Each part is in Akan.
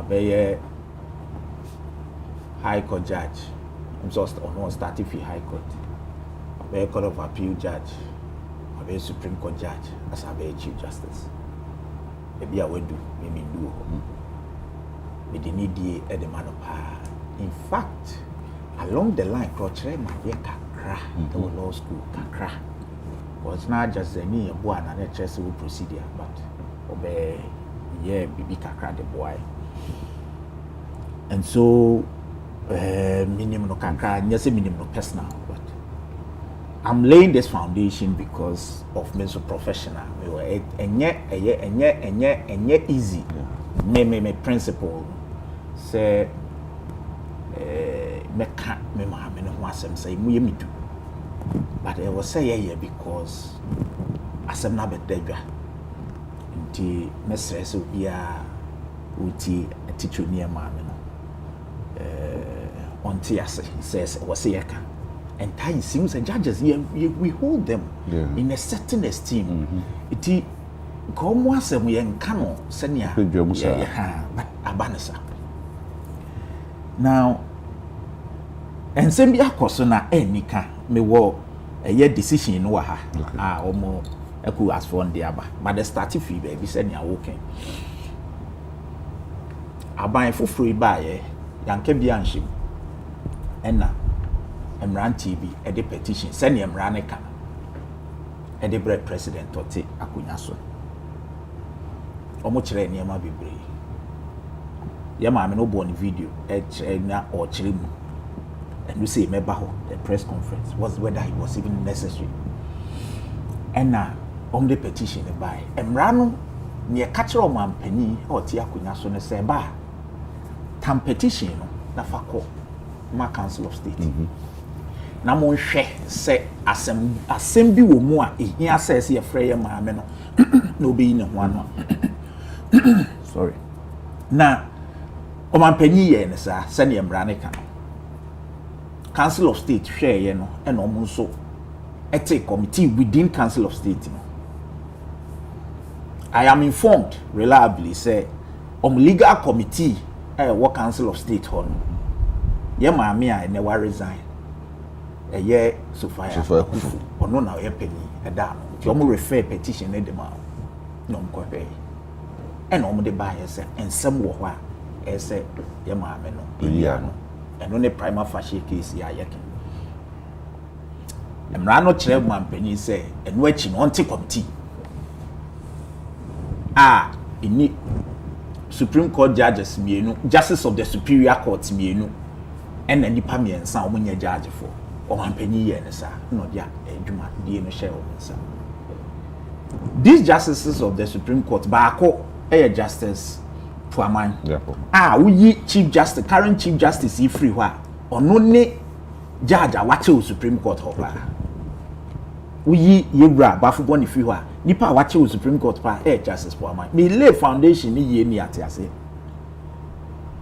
be High Court judge. I'm just on starting for High Court. Be Court of Appeal judge. Be Supreme Court judge. As a be Chief Justice. Maybe I will do. Maybe do. Me the need the man of in fact, along the line, Crochere my dear Kakra, the law school Kakra. Was not just the knee of one and a chess procedure, but obey baby Kakra the boy. And so minimum no Kakra, yes, minimum no personal, but I'm laying this foundation because of me so professional. And yet easy. Me principle say me can't me no ho asem say mu yemi do. But I was say because asem na be dadwa. Nti me stress obia uti aticho ne ma me no. Onti ase says was say yeka. And time seems and judges we hold them in a certain esteem. Iti come asem we enka no senia. But abanasa. Now and same be akoso na enika me wo a decision no ha omo eku as for the aba but the starting fee baby said ya working aban foforo ba ye yanka bi anhim enna emran tv e de petition send emran ne ka e de bread president tote akonya so omo kire ne ma bebre ya ma me no born video e kire na o kire mu. And we say, the press conference was whether it was even necessary. And now, on the petition, by Emrano, near catcher of man penny or Tiakunya son say, ba, tam petition, na fako, my council of state. Namon share say, assembly wo more, he says, ye frayer mameno, no being one. Sorry. Now, o man penny, and sir, send him Branica. Council of State share you know and also ethics committee within Council of State you know. I am informed reliably say legal committee what Council of State hall ye maami a never resign ye Sofia ono na ye penny e da no ti refer petition e dem a no mkɔhwɛ e na de ba ye say ensem wo hɔ a e say ye maami no no and only prima facie case ya yeke. Emrano chere mampeni say and wechi no onti committee. Ini Supreme Court judges mienu, justice of the Superior Court mienu, and the nipa miensa omunye judge for. O mampeni ye ne sa, no dia edwuma die no share omunsa. These justices of the Supreme Court baako justice Puaman. We Chief Justice, current Chief Justice is free wa. Ono ne judge awache Supreme Court hoba. We yebra bafu ni free wa. Nipa awache Supreme Court pa Justice Puaman. Me lay foundation ni ye ni ate ase.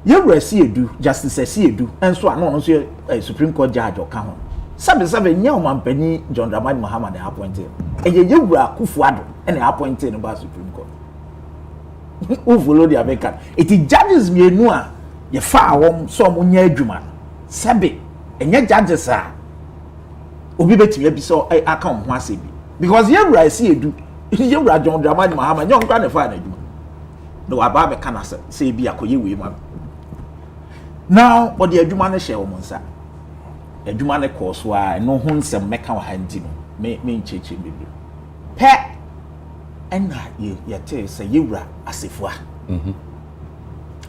Yebra si edu, Justice si edu. Enso ano so Supreme Court judge oka ho. Sabe nya o mampani John Dramani Muhammad appointed. Yebra Kufuado and appointed no ba Supreme Court. Who follow the American? It is judges me no a ye fa wom so mo nya adwuma. Sabe enye judges a obi betimi bi so aka ho asebi. Because ye wura si edu. Ye wura John Dramani Muhammad nyon kwa ne fa na adwuma. No aba be kana say bi akoye we ma. Now what the adwuma ne share wom nsa. Adwuma ne course wa no ho nsem meka wa hanti no. Me ncheche bebre. Pe and ye tell say yewra asefua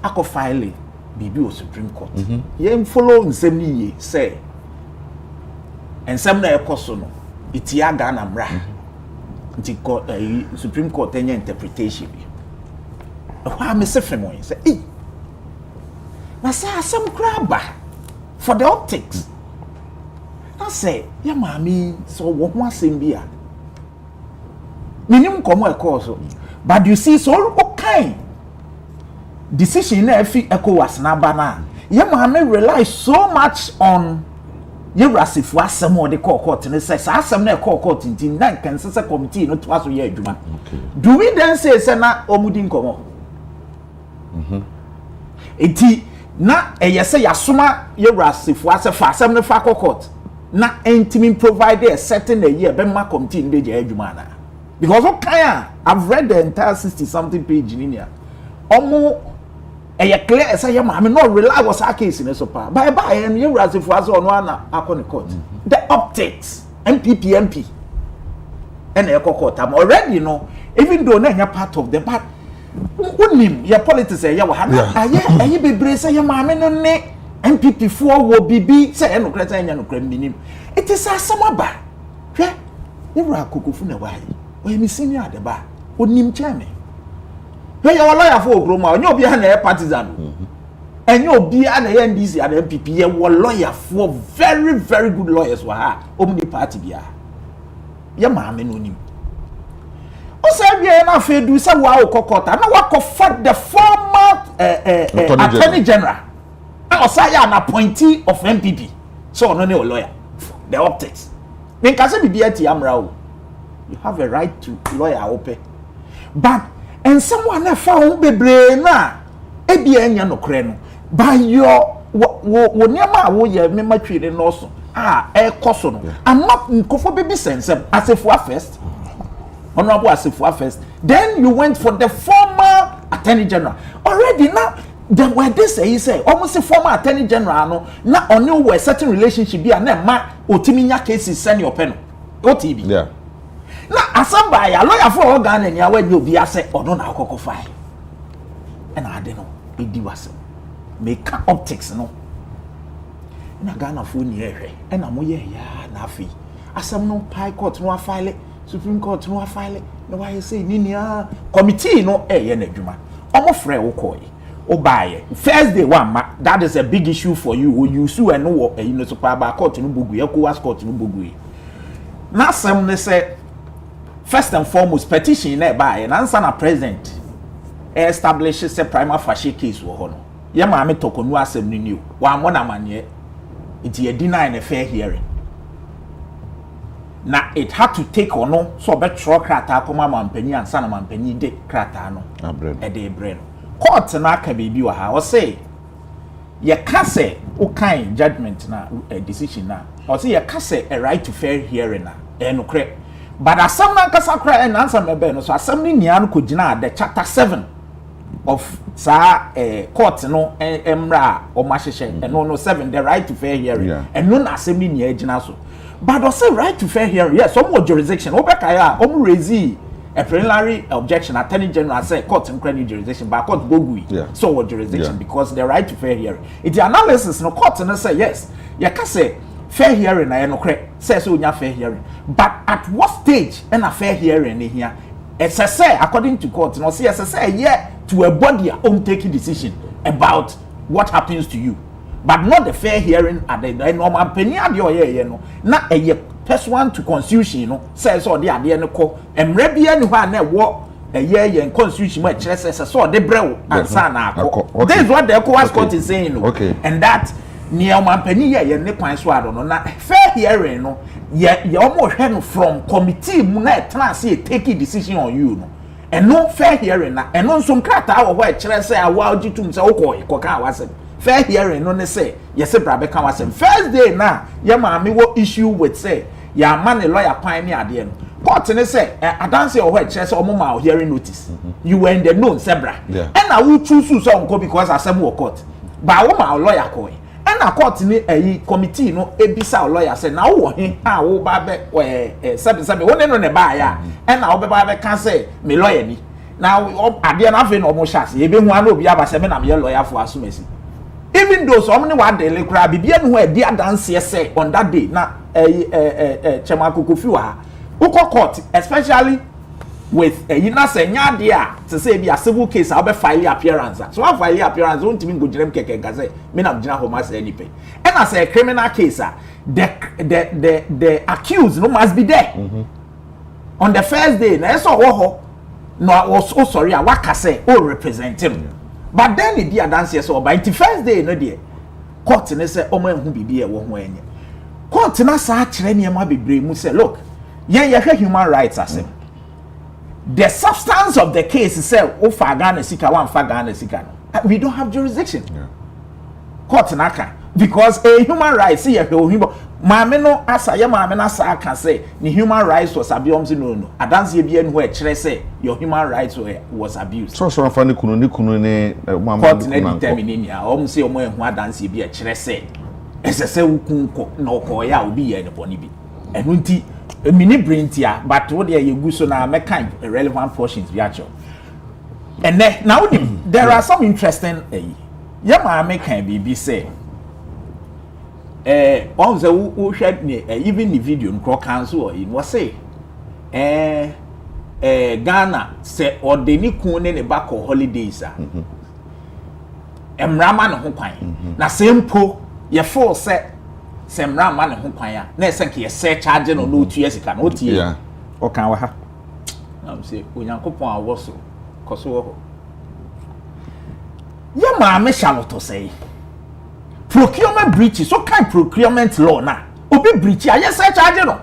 ako file bibi o Supreme Court ye follow nsem ni ye say ensem na ekoso no itia ga na mra nti Supreme Court enya interpretation bi wa me se femo say na say asem kraba for the optics na say ya mami so wo ho asem bi a minim komo ekoso but you see so okay decision na efi ECOWAS na bana ye mama rely so much on ye rasifu asem o de court ne say asem na court ntin na kan say committee no to aso ye adwuma do we then say na omudi nkomo enti na say yasoma yewrasifo ase fa asem ne fa court na entimi provide a certain a year be ma committee in dey adwuma na because I've read the entire 60 something page in here omo clear say ma me no rely was a case in so pa bye and yewrasifo ase ono ana akọ court the optics MP and a court am already even though na part of them but unim your politics say ya aye bebre say ya maame no ne MPP for wo bibi say no kra say nya no kra minim it is asamaba hwe ewra kokofu na wai we mi senior adeba onim cheme hwe ya lawyer for ogroma onye obi ha na partisan enye obi na NDC and MPP ye wo lawyer for very very good lawyers wa ha omni party bia ya maame no nim say we na fedu say wa okokota na wakofa the former attorney general and say an appointee of MPP so no ne lawyer the optics then can say bibia ti amra o you have a right to lawyer open but and someone na fa ho bebre na e bia nya no kre no by your wo niam a wo ye me matwire no so e koso no I'm not nkofo baby sense as if we first Honorable Asifua first. Then you went for the former Attorney General. Already now, the where this he say almost a former Attorney General no na on you were certain relationship be and ma otiminya cases send your pen. OTB. Yeah. Now asamba ya lawyer for organ and ya when you be say odo na akoko file. And I don't know. It was make optics no. Na Ghana for ni ehwe. And amoye ya na afi. Asam no High Court no file Supreme Court no file no why say ninia committee no ye na adwuma omo frɛ wo koi o baaye first day one ma that is a big issue for you you sue and no you know super ba court no bogu ECOWAS court no bogu na sem ne say first and foremost petition na baaye na answer na president establishes a prima facie case wo ho no ye ma me tokonu asem ni new wa mo na manye it ye deny na fair hearing. Na it had to take ono so be tro krata akoma mampani ansa na mampani de krata no e de brain court na aka bebi wa ha o say ye ka say o kan judgment na decision na o say ye ka say a right to fair hearing na e no kre but asam na kasa kra e na ansa me be no so asam ni nia no kogina the chapter 7 of sa court no emra o ma hyehyɛ no 7 the right to fair hearing and no na asam ni nia agina so. But also right to fair hearing, yes, some more jurisdiction. Obekaya, raise a preliminary objection. Attorney General say court in credit jurisdiction, but court go so what jurisdiction because the right to fair hearing. It's the analysis no court and say yes. You can say fair hearing na no correct. Say so you fair hearing. But at what stage and a fair hearing in here? It's a say according to court. No see as a say yeah to a body own taking decision about what happens to you. But not the fair hearing at the normal penny at your year, no. Not a person to constitution, you know, says all the idea no call and maybe anyone that walk a year and constitution much less as a sort de brew and sana. That is what the ECOWAS court is saying. Okay. And that near my penny year, Nippon Swad on that fair hearing, no, yet you almost heard from committee, Munet, say take a decision on you, no. And no fair hearing, and no some cat our white chess say, I wow, you to say, okay, Coca was it. Fair hearing no ne say yes brabe kan wasem first day na ye ma me wo issue with say ya man a lawyer kwan ni ade no court ne say adanse o ho e kire say omo ma hearing notice you were in the known sebra and na we choose so onko because asem wo court ba wo ma lawyer ko and na court ni committee no ebisa lawyer say na wo he a wo ba be sebe wo ne no ne ba ya and na wo be ba be kan say me lawyer ni na ade na afi no omo shase e be hu ana obi aba se me na me lawyer for asumesi. Even though some one day like Bibia who had dear dance say on that day, na Chemakukufiwa, Uko court, especially with a Yina dear to say be a civil case, I'll be file appearance. So I file appearance, won't mean good Jerem Keke Gaze, men of Jina Homas any pay. And I say a criminal case, the accused no must be there. On the first day, na so ho no I was so sorry, I waka say, oh represent him. But then the dear dance so by the first day no dear court ne say omo ehun bibi e wo ho enye court na sa kire ne ma bebre mu say look ye human rights asem the substance of the case say o fa Ghana sika wan fa Ghana sika no we don't have jurisdiction. Court naka because a human rights see a human maame no asa ya maame na sa aka say the human rights was abused no adanse bi en ho e kire say your human rights was abused. So fa ne kunu ne maame court na determine ni a say omo ehun adanse bi e kire say esese wukun ko na okoya obi ye ne boni bi enu nti mini brintia but what dey yegu so na me kind relevant portions bi acho and now there are some interesting ya maame kan bi say on the who shared even the video nkro cancel in was say Ghana say or the ni kun ne back on holidays emrama ne ho kwan na sempo ye for say emrama ne ho kwan a na ese ke ye say charge no no tu yesika no tie o kan wa ha na say onyankopon awoso koso wo ya maame Charlotte say procurement breaches, so kind procurement law na obi breach aye say charge no.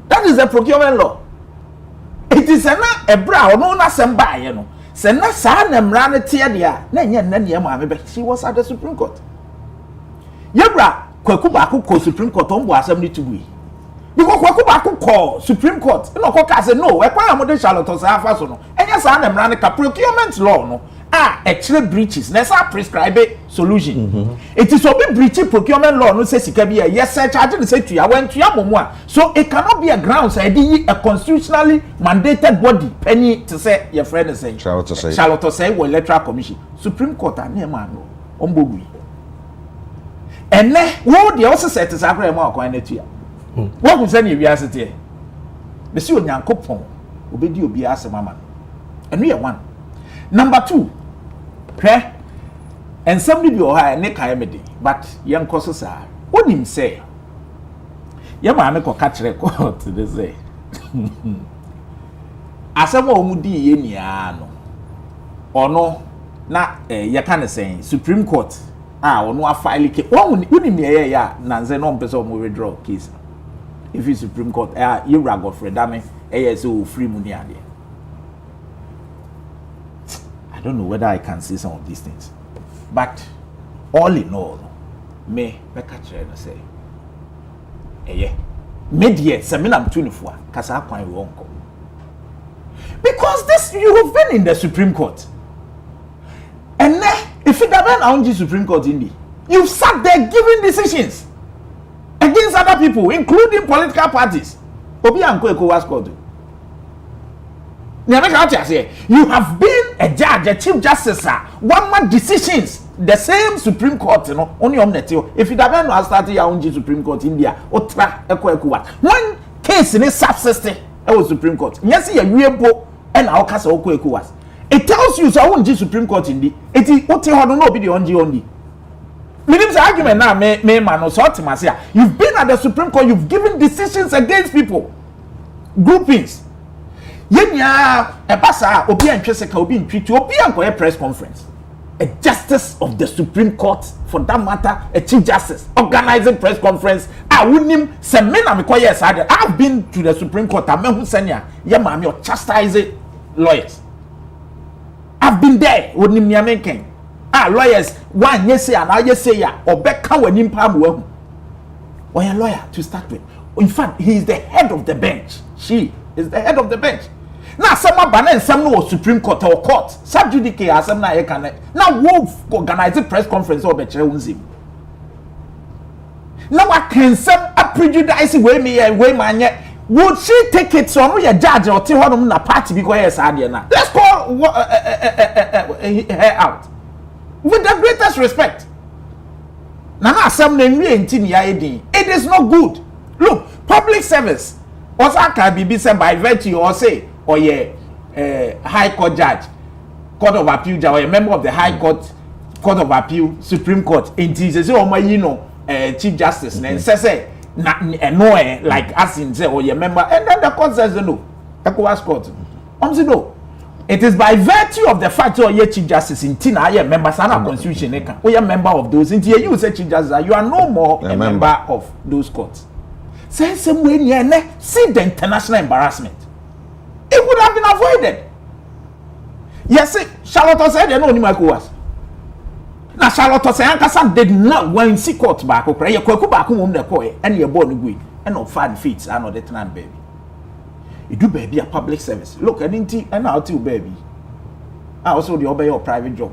That is the procurement law. It is na ebra ono na semba aye no se na sa na mra ne tie dia na nye na ne maame be she was at the Supreme Court. Yebra kwaku ba ko Supreme Court on bo asem ni tubu because kwaku ba ko Supreme Court no ko ka say no we kwa amode Charlotte say afa so no enya sa na mra ne ka procurement law no actually breaches nessa prescribe solution it is obi breaching procurement law no say sika bi yes sir charge the say tuya when tuya momo so it cannot be a ground say a constitutionally mandated body penny to say your friend say Charlotte say we electoral commission Supreme Court na ma no ombogui ene wo de also set is akra ma akwan na tuya wo ku say na wi asete be si onyankopon obedi obi asema eno ye one. Number 2 and somebody be oha ne kai me dey but yen koso sa onim say ye ma me ko ka kire court dey say asema omudi ye nia no ono na ye ka ne say Supreme Court ono a file ke onim ye ya na nze no mpese o mo withdraw case if it's Supreme Court you Godfrey Dame so free money ade. I don't know whether I can say some of these things, but all in all, me catch and say, media seminar 24 kasa kwan wonko. Because this you have been in the Supreme Court, and if you haven't on the Supreme Court you've sat there giving decisions against other people, including political parties. Obi anko ECOWAS court. You have been a judge, a chief justice, one more decisions, the same Supreme Court, only on net. If you haven't started your own Supreme Court India, or one case in a subsystem, was Supreme Court. Yes, you are and our castle ECOWAS. It tells you so on Supreme Court India. It is what you don't know be the only. Meaning's argument now, man, or sort you've been at the Supreme Court, you've given decisions against people, groupings. Yenya ebasa obi antwese ka obi ntwitu obi anko press conference a justice of the Supreme Court for that matter a chief justice organizing press conference wonim se me na me koye sade I've been to the Supreme Court amehu senia ye ma me chastise lawyers I've been there wonim nia menken lawyers one yesi and yesi ya obeka wanim pa mo or a lawyer to start with. In fact, he is the head of the bench. She is the head of the bench. Now, some banana and some no Supreme Court or court. Sub judice as some na can now wolf organize a press conference or betre unzim. Now I can some a prejudice way me way man yet. Would she take it so no judge or tell her na party because na? Let's call her out with the greatest respect. Now some name it is not good. Look, public service also can be said by virtue or say or high court judge, court of appeal judge, or a member of the high court, court of appeal, Supreme Court. In Jesus, chief justice, and say no, like us in say or your member, and then the court says no. ECOWAS court. No. It is by virtue of the fact that you are chief justice in Tina, you are member of the constitution, you are member of those. In you say chief justice, you are no more a member of those courts. Say some way see the international embarrassment. It would have been avoided. Yes, Charlotte said they no ni ECOWAS. Na Charlotte say ankasa did not when see court back okra ye kwaku back mum na koy and ye born gui and of fan feet and of the tenant baby. You do baby a public service. Look, and I'll tell baby. I also the obey your private job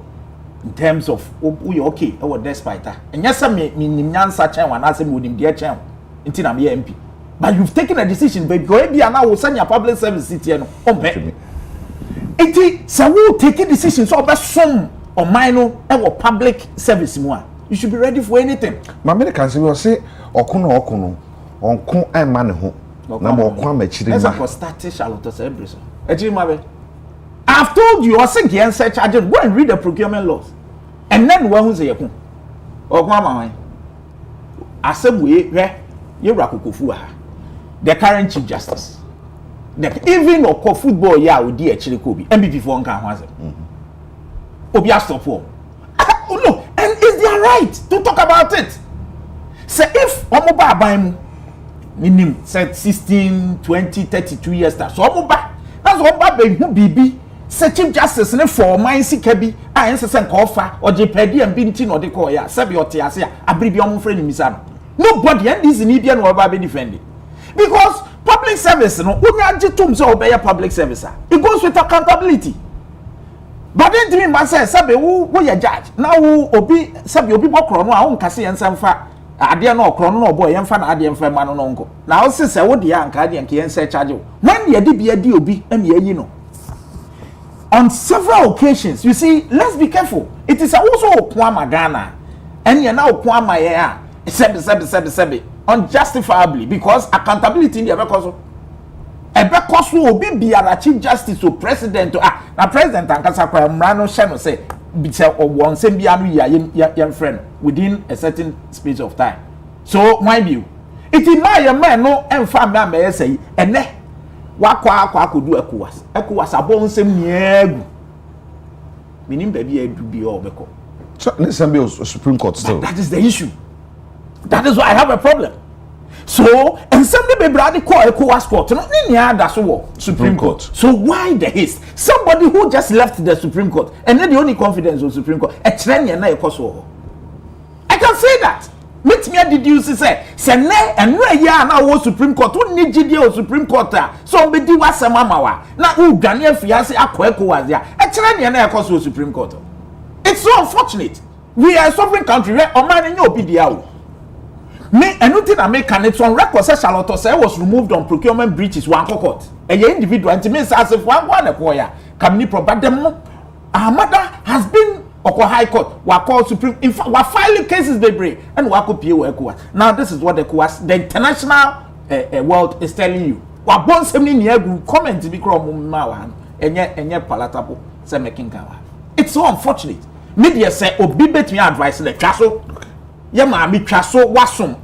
in terms of we okay or despite that. And yes, I mean nyansa chen one as with him dear chen until I'm MP. But you've taken a decision, baby. Go ahead and now will send your public service city and it is who take a decision so best some or minor or public service more. You should be ready for anything. My Americans will say okuno on kun and man who number one as a static Charlotte Sabres. I've told you, I think you answer charging. Go and read the procurement laws. And then one who's a yakun. Or Mama, I said, we you're Rakukufua, the current Chief Justice. Even or football, yeah, with dear Chilikobi, MVP for Uncle Obia stop for. Oh, no, and is their right to talk about it? Say, if Omoba by minimum said 16, 20, 32 years, so Omoba, that's Omoba by who BB. Say Chief Justice ne for mine si kabi a ense se nkofa o jepedi am binti no de call ya sabi o te ase abribi om friend misa no nobody and this need no ba be defend because public service no unya gitum say obey public service it goes with accountability but then to me man say sabi wo ya judge na wo obi sabi obi bokro no a won kase yensa mfa ade na okro no boy yemfa na ade mfa ma no nko na wo se wo de anka ade anka yensa charge when ye de bia di obi am ye yi no. On several occasions, you see, let's be careful. It is also Okwama Ghana, and you now Okwama yeah, sebi, unjustifiably because accountability in the because will be a Chief Justice or President na President and Kasakwa Mrano Shano say be or one same young friend within a certain space of time. So mind you, it is my man no and family may say and wakwa could do ECOWAS abon sem niegu minim baby edu bi obeko so listen be Supreme Court still that is the issue. That is why I have a problem. So and somebody be brady call ECOWAS court no ni ada so Supreme Court. So why the haste? Somebody who just left the Supreme Court and then the only confidence of Supreme Court e trend na ekoso. I can say that. Meet me deduce say ne enu ya na wo Supreme Court won ni gide o Supreme Court so be di wasema mawa na u dwane afiase ECOWAS ya e kire ne na ekoso Supreme Court. It's so unfortunate. We are a sovereign country where oman nyo obi dia o me enu na make can it on record say Charlotte say was removed on procurement breaches one court e ye individual and me say as if one na ya kamni proba dem Ahmada has been High Court, we call Supreme. In fact, we filing cases they bring, and we could pay ECOWAS. Now, this is what ECOWAS, the international world, is telling you. We born so many years, comment to be called and yet palatable. Say making kawa. It's so unfortunate. Media say, "Oh, be bet me advice the traso." Yeah, me traso wasum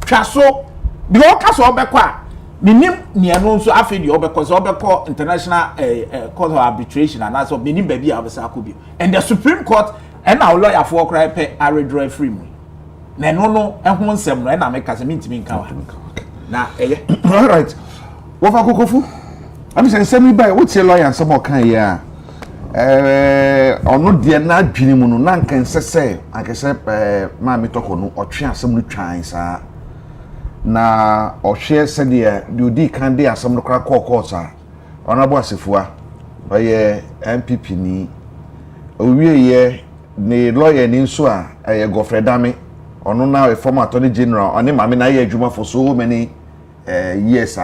traso. The okaso obekwa. Minim ni anu so afi di obekwa so obekwa international court of arbitration and as of minim baby abesa akobio and the Supreme Court and our lawyer for cry pay arredraw free mu na no ehun nsem no na make se mintimi nka wa na all right wo fa kokofu am say nsem bi wo tie lawyer nsem o kan ya ono de na adwini mu no na nka nsese akese ma mi toko no otwe asem no twan sa na ohwe se de odi kan de asem no kra court honorable asefua oye MPP ni owie ye ne lawyer ni nso a Godfrey Dame ono na a former attorney general oni mame na ye adwuma for so many years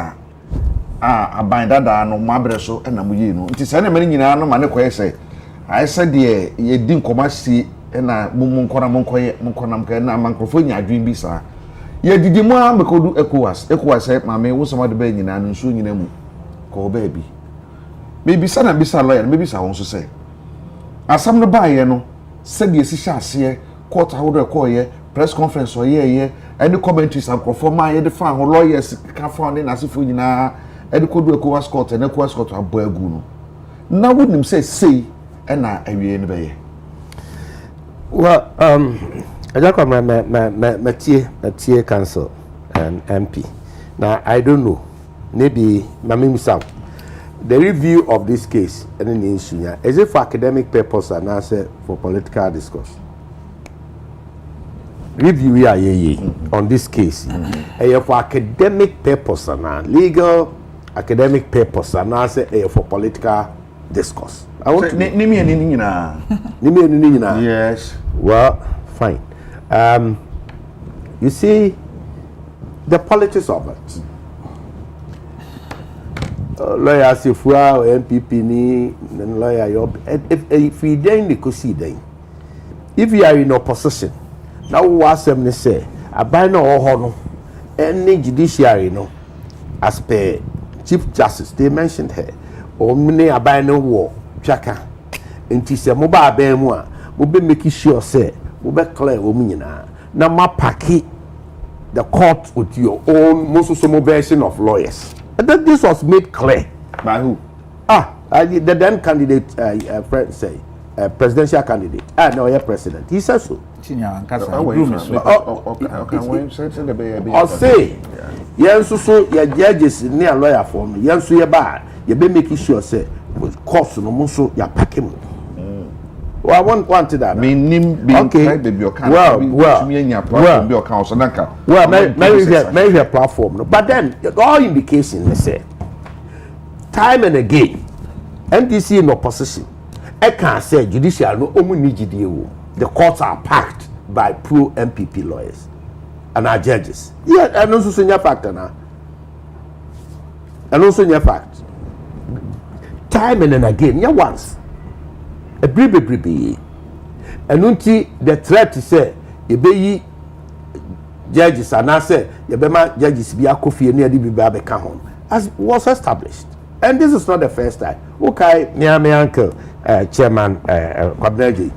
abanda da no mabre so na mo yi no nti se na mani nyina no mane koye se ai se de ye di nkomasi na mumu nkona na microphone nya adwin bi sa ye didi mo am ko du ECOWAS mame wo so ma de ba nyina no nso nyina mu ko ba bi maybe sana bisa lawyer maybe sa won so say asam no ba ye no se de si ase court ahodo ekoye press conference oye any commentaries and performa ye de fan ho lawyers ka fan ne nasefo nyina e de kodu ECOWAS court and ECOWAS court abo agu no na wonim say na awie ne be ye well Agya Kwabena Matie council and MP now I don't know maybe mame misam the review of this case and in the issue, is it for academic purpose and answer for political discourse? Review on this case, for academic purpose and legal academic purpose and answer for political discourse. I want to Yes. Well, fine. You see, the politics of it. Lawyers, if we are MPP, and lawyer, if we then if you are in opposition, now what some say, I buy no honor, any judiciary, no, as per Chief Justice, they mentioned her, or many I buy no war, Chaka, and tis a mobile bemoa, will be making sure, say, will be clear woman. Now, my packet, the court with your own most version of lawyers. And then this was made clear. By who? The then candidate, presidential candidate. No, yeah, president. He says so. Or say, yes, so your judges near lawyer for me. Yes, so you're bad. You be making sure, say, course no more so you're packing. Well, I wanted that. Okay. Maybe a platform. But then, all indications, they say, time and again, NDC in opposition. I can't say judicial no GDO. The courts are packed by pro MPP lawyers and our judges. Yeah, and also senior factor now. And also your fact. Time and again, yeah, once. A bribe. And until the threat to say, you be judges and I say, you be my judges be a coffee near the Bibabe Kahon, as was established. And this is not the first time. Okay, near my uncle, Chairman Kwabena.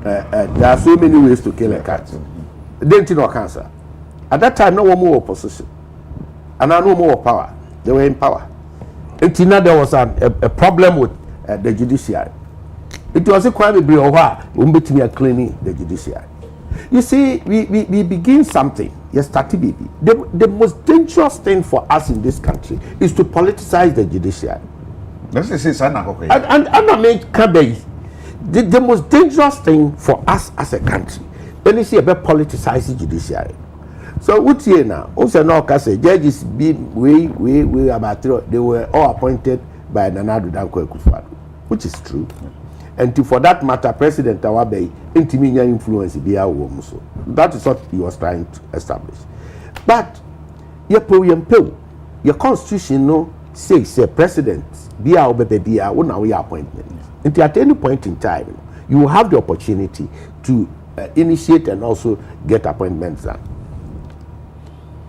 There are so many ways to kill a cat. They didn't know cancer. At that time, no one more opposition. And I no more power. They were in power. Until now, there was a problem with the judiciary. It was a crime to be over cleaning the judiciary. You see, we begin something. Yes, baby. The most dangerous thing for us in this country is to politicize the judiciary. Let's say and I mean, the most dangerous thing for us as a country, when you see about politicizing judiciary. So what's here now? Also, no, because judges being way about they were all appointed by Nana Danko Akufo-Addo, which is true. And for that matter, President Awabe intimidate influence be our woman. So that is what he was trying to establish. But your constitution no says president be our baby appointment. And at any point in time, you will have the opportunity to initiate and also get appointments done.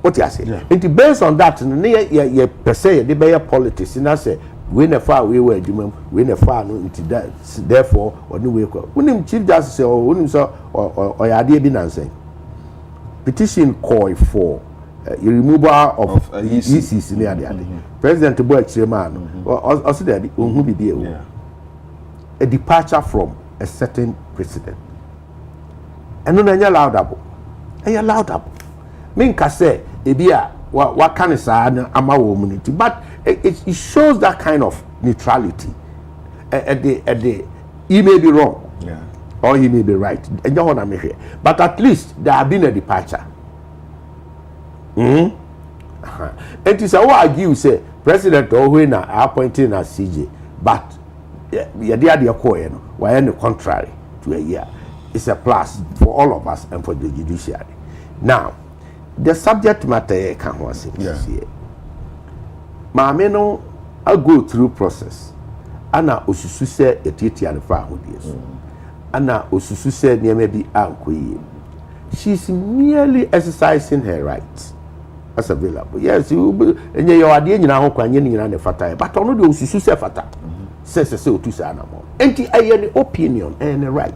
What you say? Yeah. And based on that, you per se the better politics. And I say, we never far we were we never far no into that. Therefore, or no way. When Chief Justice or idea be nonsense. Petition call for removal of ECs in the President Boy Chairman or said that a departure from a certain precedent. And then you're allowable. You're allowable. Minka say, what can I say? I'm a woman, but it shows that kind of neutrality. He may be wrong, or he may be right. And you want to make it, but at least there have been a departure. And it is how argue say President Owena appointed as CJ, but the contrary to a year. It's a plus for all of us and for the judiciary. Now, the subject matter can was it. Maame no I go through process. Ana osusu se etiti alfa ahodies. Ana osusu se niam bi ankoye. She's merely exercising her rights as available. Yes, you enye your ade nyina ho kwanye nyina ne fata. But ono de osusu se fata. Say otu sa na mo. Enti aye opinion and right.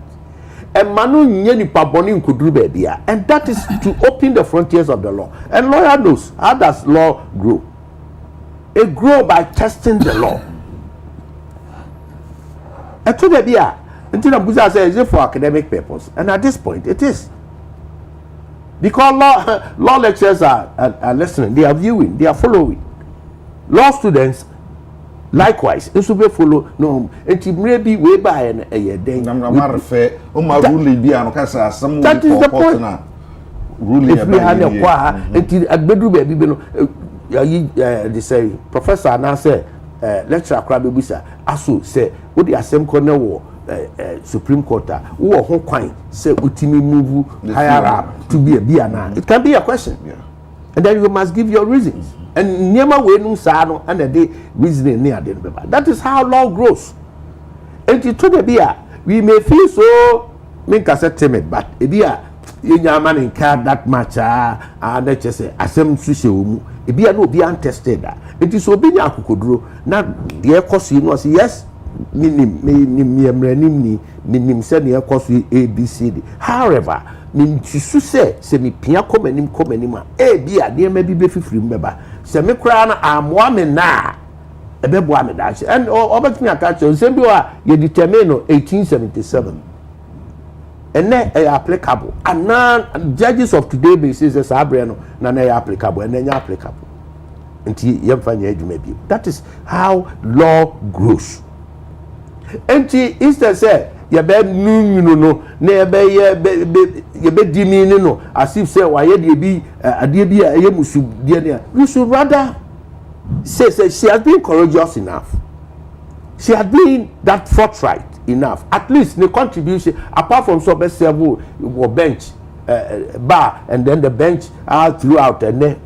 And manu nye nipa boni nkuduru bebia, and that is to open the frontiers of the law. And lawyer knows how does law grow. It grow by testing the law. And to the bia, until the Buddha says it for academic purpose, and at this point it is. Because law lecturers are listening, they are viewing, they are following. Law students likewise nso be follow no enti mre bi we ba ye na eye den na marfe o ma rule bi an ka sa asem that is the point na rule if we had a kwa enti agbedu ba bi no they say professor na say lecturer akra be bisa aso say wo di asem ko na wo Supreme Court wo ho kwan say utimi move higher up to be a biana it can be a question and then you must give your reasons and niema we nu sa no and the reasoning near the beba that is how law grows and it to be we may feel so make us timid but e bia yenya man in car that much and let just say asem suhye omu e bia no be untested it is obi nya akokoduro na de ekoso yi no say yes minim say na ekoso ABCD however min tisu se mi pia komanim a bia de ma bi be fifiri mbeba se me kra na amoa me na ebebo ame da and obetimi aka che se bi wa ye determine no 1877 and applicable and now judges of today be say sabre no na applicable and nya applicable nti yemfanya adwuma bi that is how law grows nti instead say ye be nunu no na ye be dimi ni no as if say wa ye de bi ade bi a ye musu de ne we should rather say she has been courageous enough, she has been that forthright enough, at least the contribution apart from so best several bench bar and then the bench throughout and then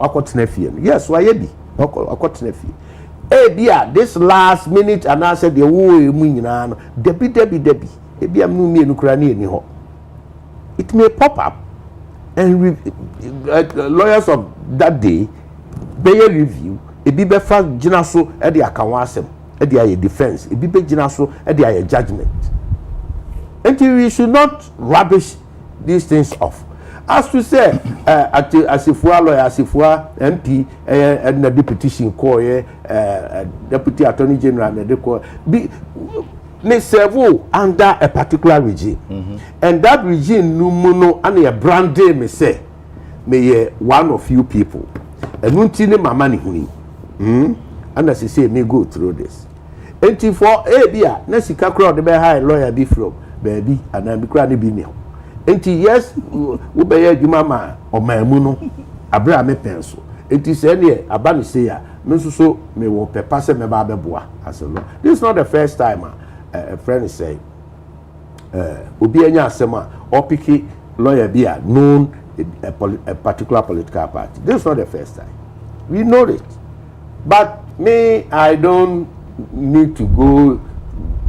yes why ye bi this last minute and I said the debi it may pop up and lawyers of that day they review a be fa gina so e de akawa asem e de aye defense e be gina so e de aye judgment until we should not rubbish these things off as to say asifua lawyer asifua MP and the deputy call deputy attorney general and the call be may serve under a particular regime and that regime no and a branding me say may one of you people and untine mama ni huni and as you say may go through this enti for bia na sika crowd be high lawyer be from baby and am crowd be ni enti yes wo be adwuma ma o mamu no abra me penso enti say ne aba me say ya me so me wo pepa se me ba beboa aselo this is not the first time a friend is saying obi anya asema or picky lawyer bia known a particular political party. This is not the first time. We know it. But me, I don't need to go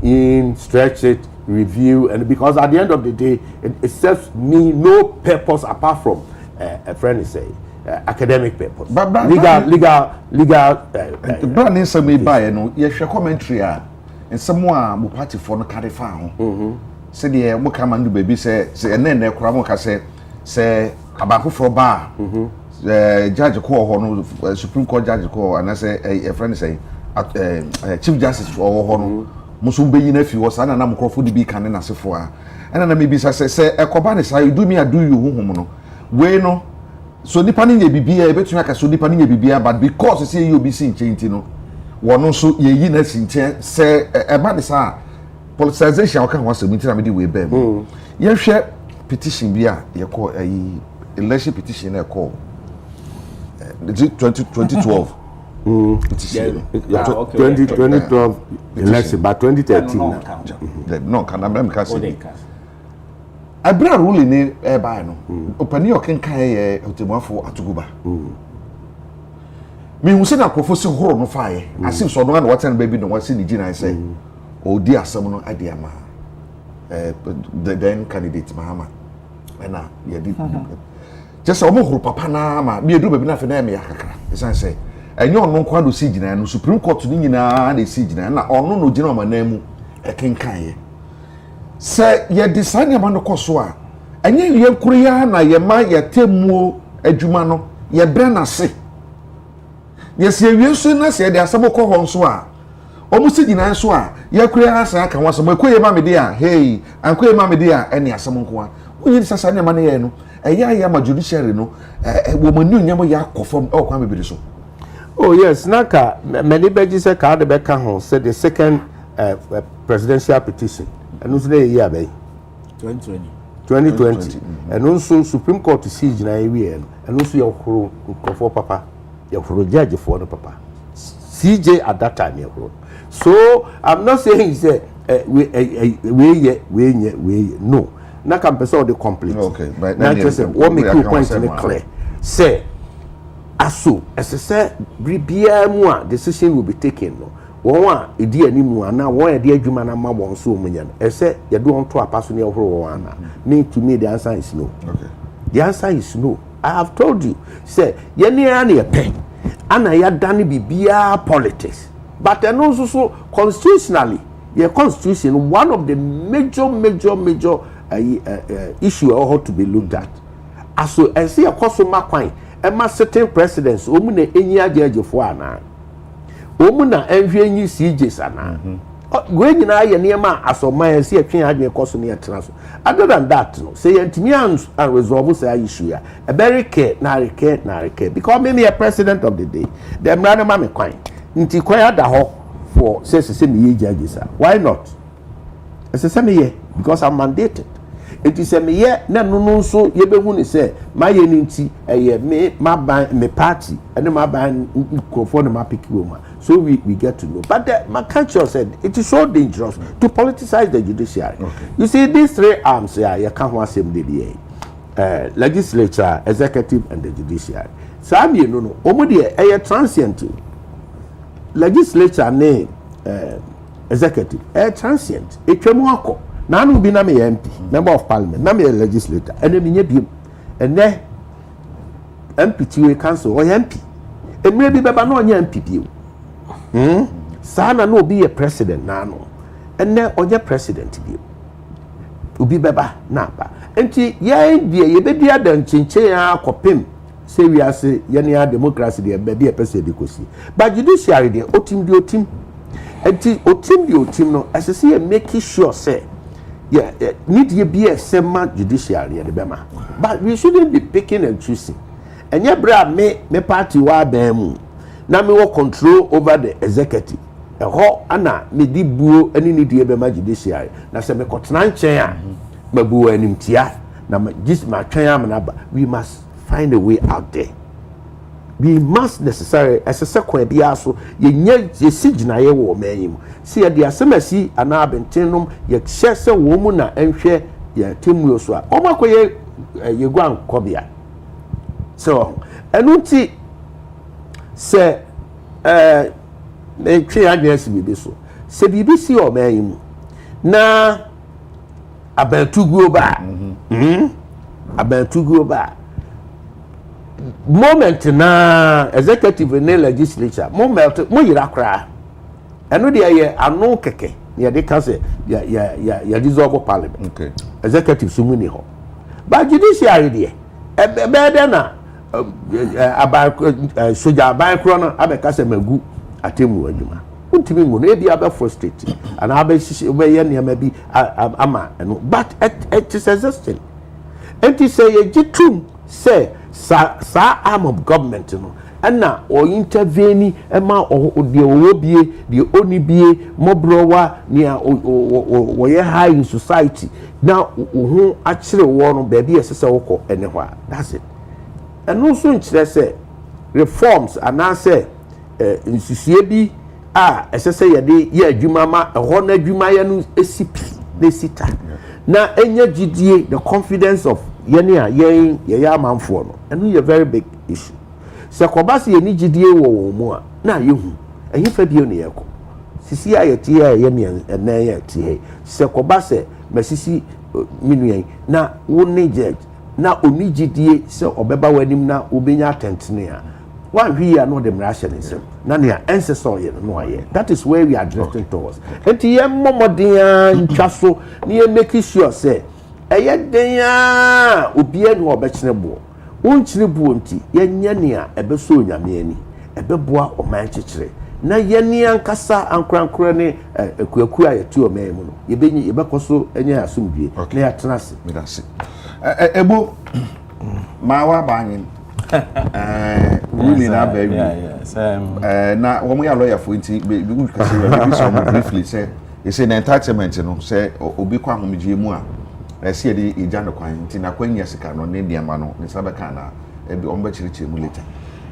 in, stretch it, review, and because at the end of the day, it serves me no purpose apart from a friend is saying academic purpose. But legal. Brand in some by no, you share commentary and someone who party for no carry found. Say the mo come and do baby say and then the cramo ka say abako for bar judge call ho Supreme Court judge call and I say a friend say Chief Justice for ho musu be yin afi wo sa na mkrofo de bi kan na sefo a and na me bi say ekoba ne say do me do you honhom no we no so nipa ne bibia e betun aka so nipa ne bibia but because say you be sin chenti no wono so ye yi na sin chen say e ba de sa politicization o ka ho asem ntina me di we be ye hwe petition bi a ye call election petition na call 2012 petition 2012 election but 2013 no can am ka say abra rule ni e ba no opani o ken kan ye otemafo atuguba mi hu se na krofo se horo no faaye asim so no na waten baby no wase ni gina say o di asem no ade ama the then candidate Mahama na ye di just omo horo papa na ma bi edu baby na fe na me yakakra esan say enye ono nkwa do si gina no Supreme Court ni nyina na si gina na ono no gina ma na mu e ken kan ye se ye design ya no koso a enye ye nkuru ya na ye ma ye temuo adwuma no ye bre na se ye se wie so na se de asabo ko ho nso a omu si gina nso a ye kura asa aka waso makoye ma me de a hey ankoye ma me de a ene asamo nko a onye sasa ne ma ne ye no eya ya ma judiciary no wo manu nyam ya kofom o kwa bebiri so Oh yes, Naka, many badges a card back home said the second presidential petition. And who's the year, 2020. And also Supreme Court to siege Nigerian, and also your crew for Papa, your judge for the Papa. CJ at that time, your crew. So I'm not saying say we no. Naka person the complete. Okay, but now just what make you point in clear. Say aso say bibia mu a decision will be taken no. Won a edi animu ana won e de adwuma na ma won so omunya no ese ye do on to apaso ne ohoro won ana me to me the answer is no. Okay, the answer is no. I have told you say ye ne ya na ye pe ana ya dane bibia politics but and also so constitutionally your constitution one of the major issue ought to be looked at aso ense ye koso makwan e ma certain presidents omu na enyi agejefo ana omu na enhwe enyi CJs ana we nyina ye niema asoma ya se atwen adwen koso ne yetena so other than that no say yentimi an resolve say issue ya a very care na recare because me a president of the day them run ma me kwan nti kwan ada ho for say me ye judges why not say me ye because I'm mandated it is me ye na no so ye behu ni say my ye nti me ma ban me party and ma ban crofo na ma pick woman so we get to know but my culture said it is so dangerous to politicize the judiciary. Okay. You see these three arms here you can't want same day legislature, executive and the judiciary so me no omo de transient legislature name executive transient etwemu akọ na anu bi na me MP member of parliament na me legislator ene me nya biem ene MP tiwe council o MP emre bi beba na onya MP biem sana no be a president na no ene onya president biem obi beba na ba enti ye die ye bedi adan chinchin akopem se wi ase ye ne democracy de be bi e pese de kosi but judiciary de otim enti otim no asese ye make sure say yeah, need to be a sema judiciary at the Bema. But we shouldn't be picking and choosing. And yeah, bra me party wa bemu. Na me will control over the executive. A ho ana me di buo any need to be judiciary. Na se me kotnan chen me buo anim tia na just ma twen am we must find a way out there. We must necessarily as a second biaso ye sigina ye wo manyi see the asemasi ana abentenum ye hyese wo mu na enhwe ye temu so a omakoye ye guan kobia so enunti se twe adwesi bibi so se bibi si o manyi mu na abantuguo ba abantuguo ba moment na executive and legislature moment mo yira kra eno de ye anu keke ye de ka say ya dissolve parliament. Okay. Executive sumu ni ho but judiciary de be de na soja aban kro no abeka say magu atemu adwuma untimi mu no e bia be frustrate and abe ye niam bi ama eno but it is existing and to say ye gitum say sa arm of government no na o intervene ema o de owobie de onibie mobrowa ne o ye high in society na ho akire wo no ba bi esese wokọ ene ho that's it and no so nkire say reforms ana say nsusuye bi esese ye de ye adwuma ma ho na adwuma ye no esipi na sita na enya gidie the confidence of ye amanfo no and a very big issue se kobase ye ni gidie wo mu a na yehu ehi fa bio ne yeko sisi ayeti ye ne enan ye tie se kobase masisi minuen na wo ne judge na oni gidie se obeba wanim na obenya atentene a one hwi ya no dem rasha ne sem na ne ancestor ye no aye that is where we are drifting towards enti ye momoden ntwaso ne ye make sure say eye den a obia no obekene bo wonkyire bo nti yenya ne a ebeso onyame ani ebeboa oman kyekire na yeni ankasa ankrankra ne akuaku ayeti oman mu no yebenyi yebekoso enya asumdue na ya tenase medase ebo mawa banyin ruling na baby. Yes. Na womo ya lawyer for nti be good kasi we so briefly say you say the entitlement no say obi kwa homgye mu a say the ija no kwan nti na kwanya sika no ne diama no ne sabeka na e bi omba chirichi mu later.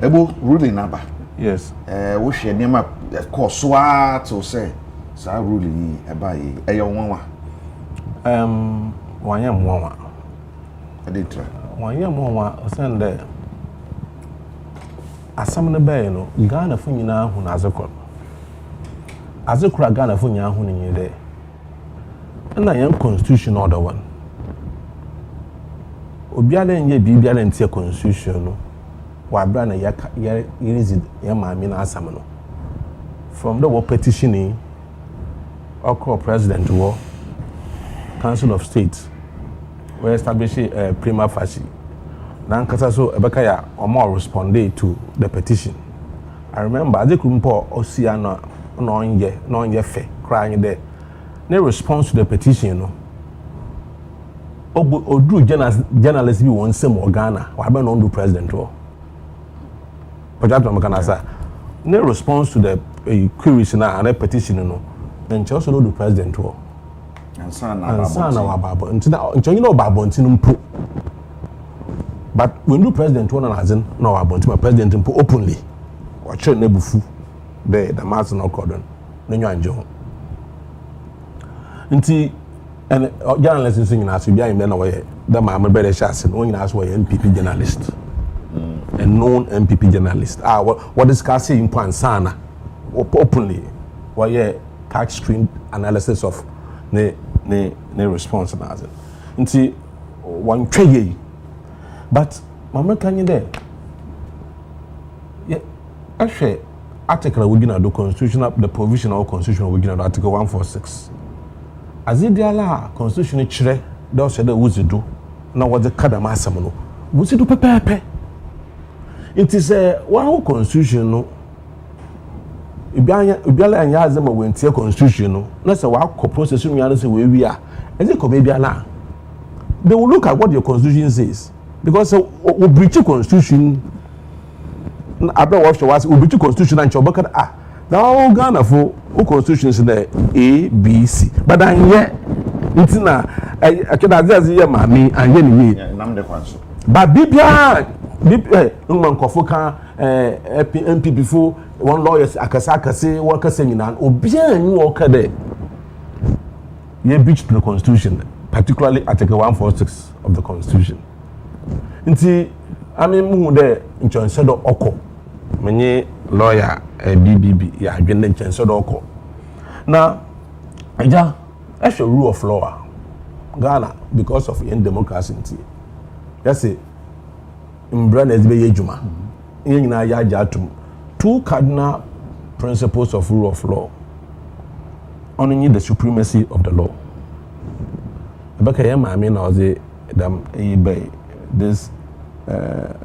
Ebo ruling na ba. Yes. Wo hwe niam course wa to say sa ruling e ba yi e yo nwanwa. Wanya mwanwa. Aditra. Wanya mwanwa osende asam ne bae no Ghana fo nyina hu na azekora Ghana fo nyina hu ne de na yan constitution order one obiale nye bibiale ntie constitution no wa bra na ya maami na asam no from the war petitioning or president war Council of State we establish a prima facie nankasa so ebeka ya omo responded to the petition. I remember adekumpo osia no onye fe crying there. Ne response to the petition no odu journalist bi won sem Ghana wa be no do president o pajato makanasa ne response to the queries na the petition no then also no do president o ansa na wa babo ntina no babo ntinu mpo. But when the president one and no about my president openly or check nebufu the mass no cordon no nyanjo nti and journalists singing as we behind na way the my brother chance no nyina as way MPP journalist a known MPP journalist what discussing in Pansana openly why touch screen analysis of ne response na nti one trade. But mama can you there? Yeah, actually, article we gonna do constitutional the provisional constitution we gonna do article 146. As it la constitution chire do say the wuzi do na what the kadama asam no wuzi do pepepe. It is one constitution no ibiala anya azama we ntie constitution no na say wa process no yan say we wi a is it ko biala they will look at what your constitution says. Because we breach the constitution, after we breach the constitution and Chobaka now Ghana for constitution is the A, B, C. But then it's not. I can address here, mammy, and anyway. But BPI, no Kofoka, MP before one lawyers, Akasaka say, worker saying, and Obian, you walk there. You breached the constitution, particularly Article 146 of the constitution. Nti ame mu de nchonse do oko menye lawyer BBB ya adwene nchonse do oko na aja ehwe rule of law Ghana because of in democracy nti yes mbra na ezbe yejuma nyina ya aja atum two cardinal principles of rule of law only the supremacy of the law abaka ya maame na oze dam eyi this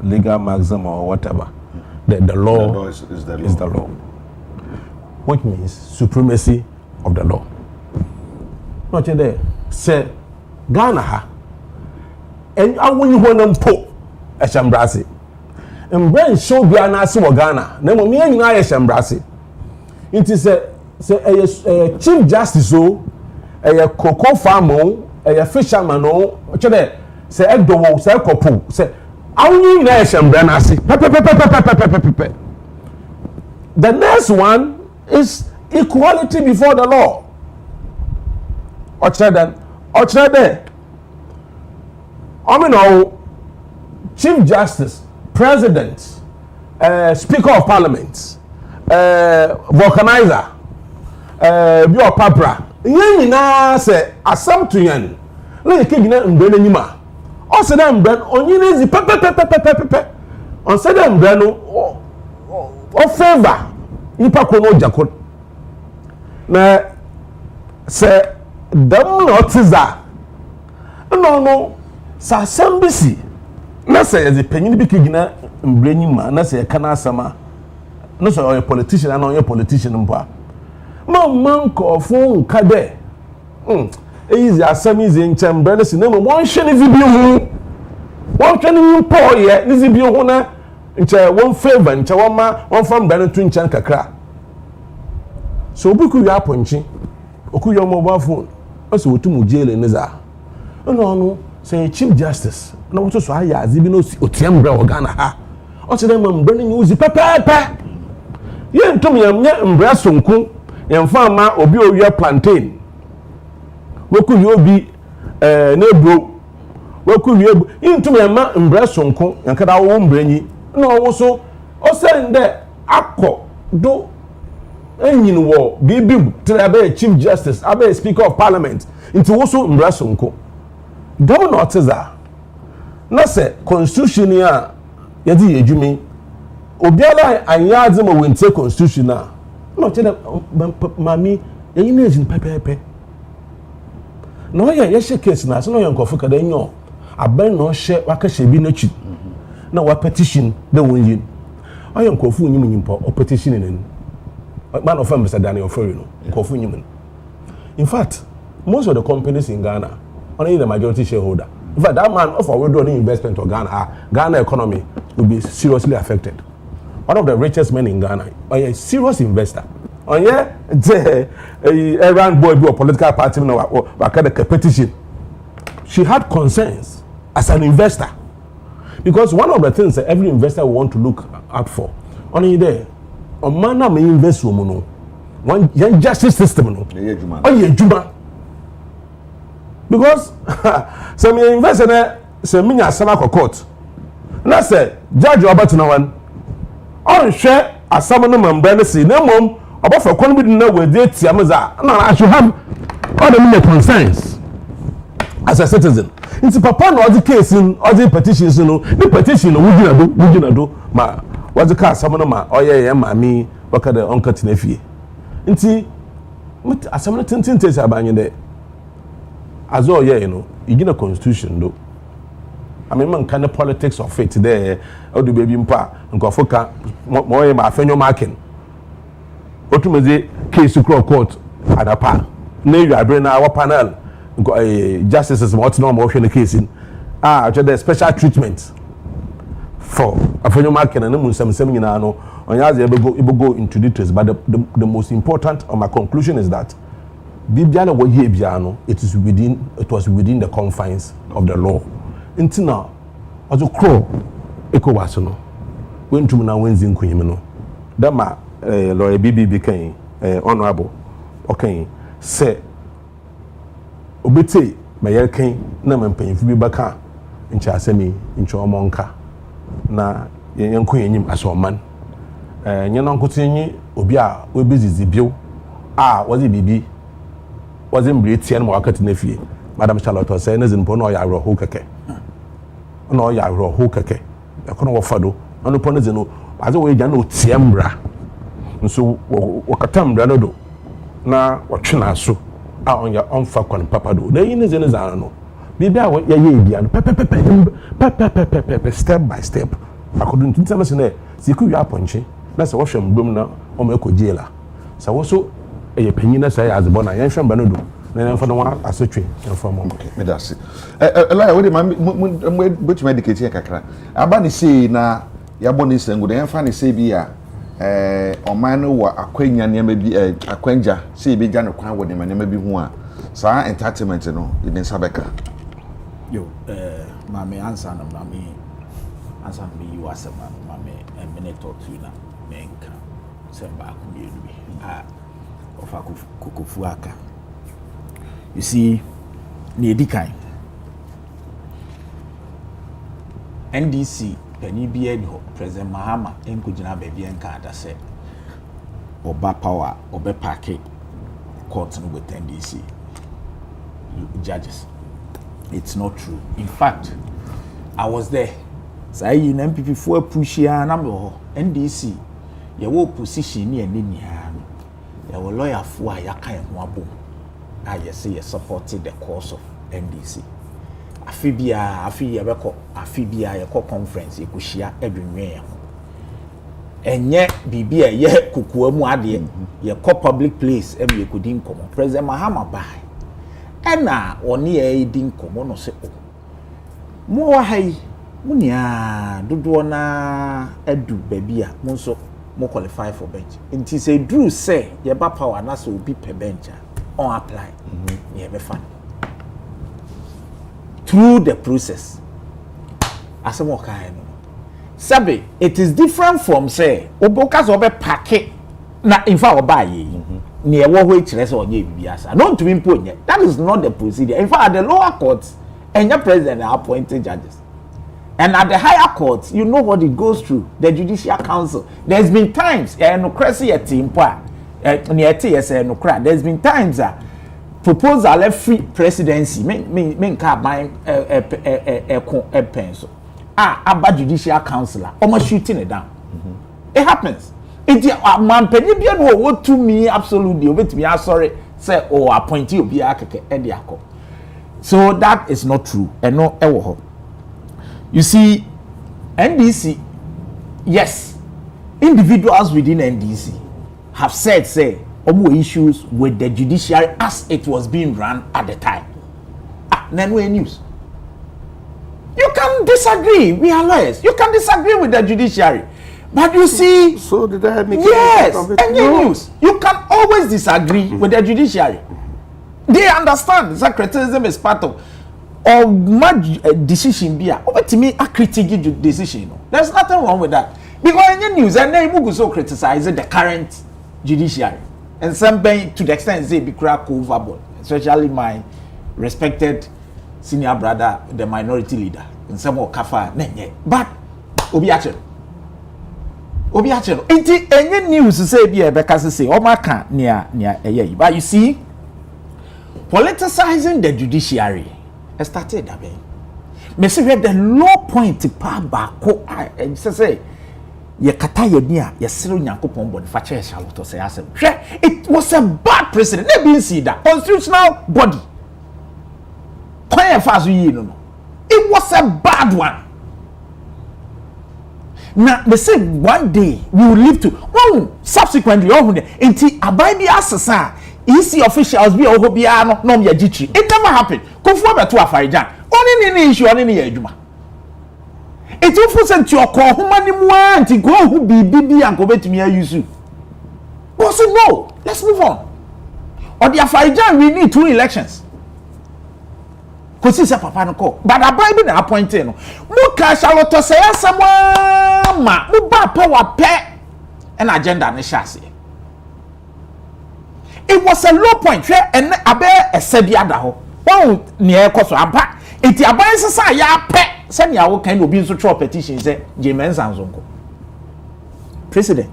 legal maxim or whatever the law is the law, which means supremacy of the law. Not there say Ghana ha and I want you want po a shambrasi and brain show Ghana so Ghana na mo me nyina ya shambrasi it is a chief justice so a cocoa farmer a fisherman no there say edo say kopo say awuni na ehembra na ase pepe. The next one is equality before the law. Ochede chief justice, president, speaker of parliament, vulcanizer, bio papra nyina say asam to yan le kegina mbre n'anyima o se dem mbre onyi nezi pepe on se dem mbre no o favor nipa ko no jakot na se dem no tiza no sa sambisi na se ye panyin bi kegina mbre n'anyima na se kana asama no so o politician na o politician mpa man kofo nka de easy asem easy nchembre ne sinema won hwe ne video hu won hwe ne mpo ye ne video hu na nche one favor nche one from Ghana to nche kakra so obuku ya ponchi oku your mobile phone also wotum jail ni za no say chief justice na woto so aya azibi no otiam bra Ghana ha o se dem mbra ni uzi pepepe ye ntom yamnya mbra sonku yemfa ma obi owia plantain woku ye obi nebro woku ye ntom yamma mbra sonku yankada wo mbranyi no wo so o se nde akọ do enyin wo bibi trabe chief justice abe speaker of parliament into wo so mbra sonku do not za na se constitution ya yedi yedwumi obiala anyadze mo wente constitution na no chede mami yin na ejin pepepe no ye she case na so no yankofu kada nyo aban no hye waka hye bi na chi na wa petition da wonyin ayankofu nyim nyimpa o petition ni man of Mr. Daniel Ofori no yankofu nyim in fact most of the companies in Ghana only the majority shareholder. In fact, that man offer withdrawing investment to Ghana, Ghana economy will be seriously affected. One of the richest men in Ghana, a serious investor. On here, a round boy do a political party or a petition. She had concerns as an investor. Because one of the things that every investor will want to look out for, only there, a man may invest woman, one justice system, Juma. Because some invest in some mini asama court. Na say judge Robert na one. On share asama no member say na mom about for kon bi na we dey tiamaza. Na I should have all the concerns as a citizen. It's papa no the case in all the petitions no. The petition no wujina do ma what the case asama no ma oye mami waka the uncle tinefie. Nti asama no tintin tese abanye de as all yeah, you know, you get a constitution though. I mean, man, kind of politics of it there. How do baby mpa? Nko foka mo ma afenyo marking. Otumeze case to court adapa. Na you are na our panel. Nko justices what no mo hwe the case in. Actually special treatment for afenyo marking and mu nsem nyina no. Onyaze e go into details, but the most important of my conclusion is that Bibiana wo ye biano it was within the confines of the law. Until as a crow ecowas no when to na wenzi nkunyim no that ma lawyer BB kan honorable okay say obete mayer kan na mampanyifu bi baka ncha asemi ncha omonka na yenkunyim asoman nyena nkotinyi obi a obezizi bio wazi bibi wasn't British market nephew. Madam Charlotte was saying, "Isn't Bono Yaro Hokake? No Yaro Hokake. I couldn't offer on the Ponazino as a way Jano Tiembra. And so, Wakatam Brado. Now, what Chinasu are on your own Falcon Papado. The in is in his arno. Be there what ye and step by step. I couldn't tell us in there. See, could you punching? That's a washroom boom now or Meko jailer. So also. A penina say as bona yan hwe banodo na yan fa no asotwe yan fa mo okay me da se ela we dey ma bit medicate yan kakra aba ni sei na ya boni sengu yan fa ni sei bi a oman no wa akwanya ne ma bi akwanja sei bi gya no kwan wo ne ma bi hu a sa entertainment no in Sabeka yo mame answer no mame answer me you as mame a minute or two na menka semba ku bi of Kukufuaka. You see, near Dikai NDC, Penny Biedho, President Mahama, Enkujina Baby and Carter said, Oba Power, Oba Packet, courts with NDC judges. It's not true. In fact, I was there. Say, you know, MPP for push ya number NDC, your position near Ninia. There were lawyer for Yaka and Wabu. I say you supported the cause of NDC. Afibia, a conference, you could share everywhere. And yet, Bibia, yet, Kukuamu Adi, your public place, and you could income. President Mahama by. And now, or near a dinkum, or no say, more high, munia dodo na edu baby a mo so mo qualify for bench. Nti say Drew say ye ba power na so obi per bench on apply. Ye be fan. Through the process. Asemo kai no. Sabe, it is different from say obokas obe packet na in fact oba ye. Ne ewo ho kire say onye bibiasa. Not to impose. That is not the procedure. In fact, at the lower courts, and your president are appointed judges. And at the higher courts, you know what it goes through. The Judicial Council. There's been times, there's been times proposal of free presidency. Pencil. About Judicial Council, almost shooting it down. It happens. It man penny be no what to me absolutely over to me. Sorry, say appoint you be a. So that is not true. And no ever. You see, NDC, yes, individuals within NDC have said, say, issues with the judiciary as it was being run at the time. Then we news. You can disagree. We are lawyers. You can disagree with the judiciary. But you see, so did I make yes, any news. You can always disagree with the judiciary. They understand that criticism is part of much decision be over to me a critical decision. There's nothing wrong with that. Because any news and they will so criticize the current judiciary. And some to the extent they be crack overboard, especially my respected senior brother, the minority leader, and some more kafa. But Obiachero. Any news say be a because say Omaka near but you see, politicizing the judiciary started that way. Me say the low point pa bako and say ye kata ye nia ye sero nyankopon body fa che Charlotte say asem. It was a bad precedent. They been see that constitutional body. It was a bad one. Now they say one day we will live to subsequently until abai bi asesa EC officials be ohobia no me agitri. It never happened. Kofu abeto afarijan. Only ni issue only ni adwuma. It will force into your call humani mu anti go who be bibi and go betumi ayusu. But so no, let's move on. Or the afarijan we need 2 elections. Kosi se papa no call. But abai bi na appointed no. Mu ka Charlotte say asema ma mu ba power pe an agenda ne shase. It was a low point and abe esedia da ho. Won ne ekoso ampa. Enti abai sesa ya pe se ne awo kan obi nso throw petition say James Anzonko. President.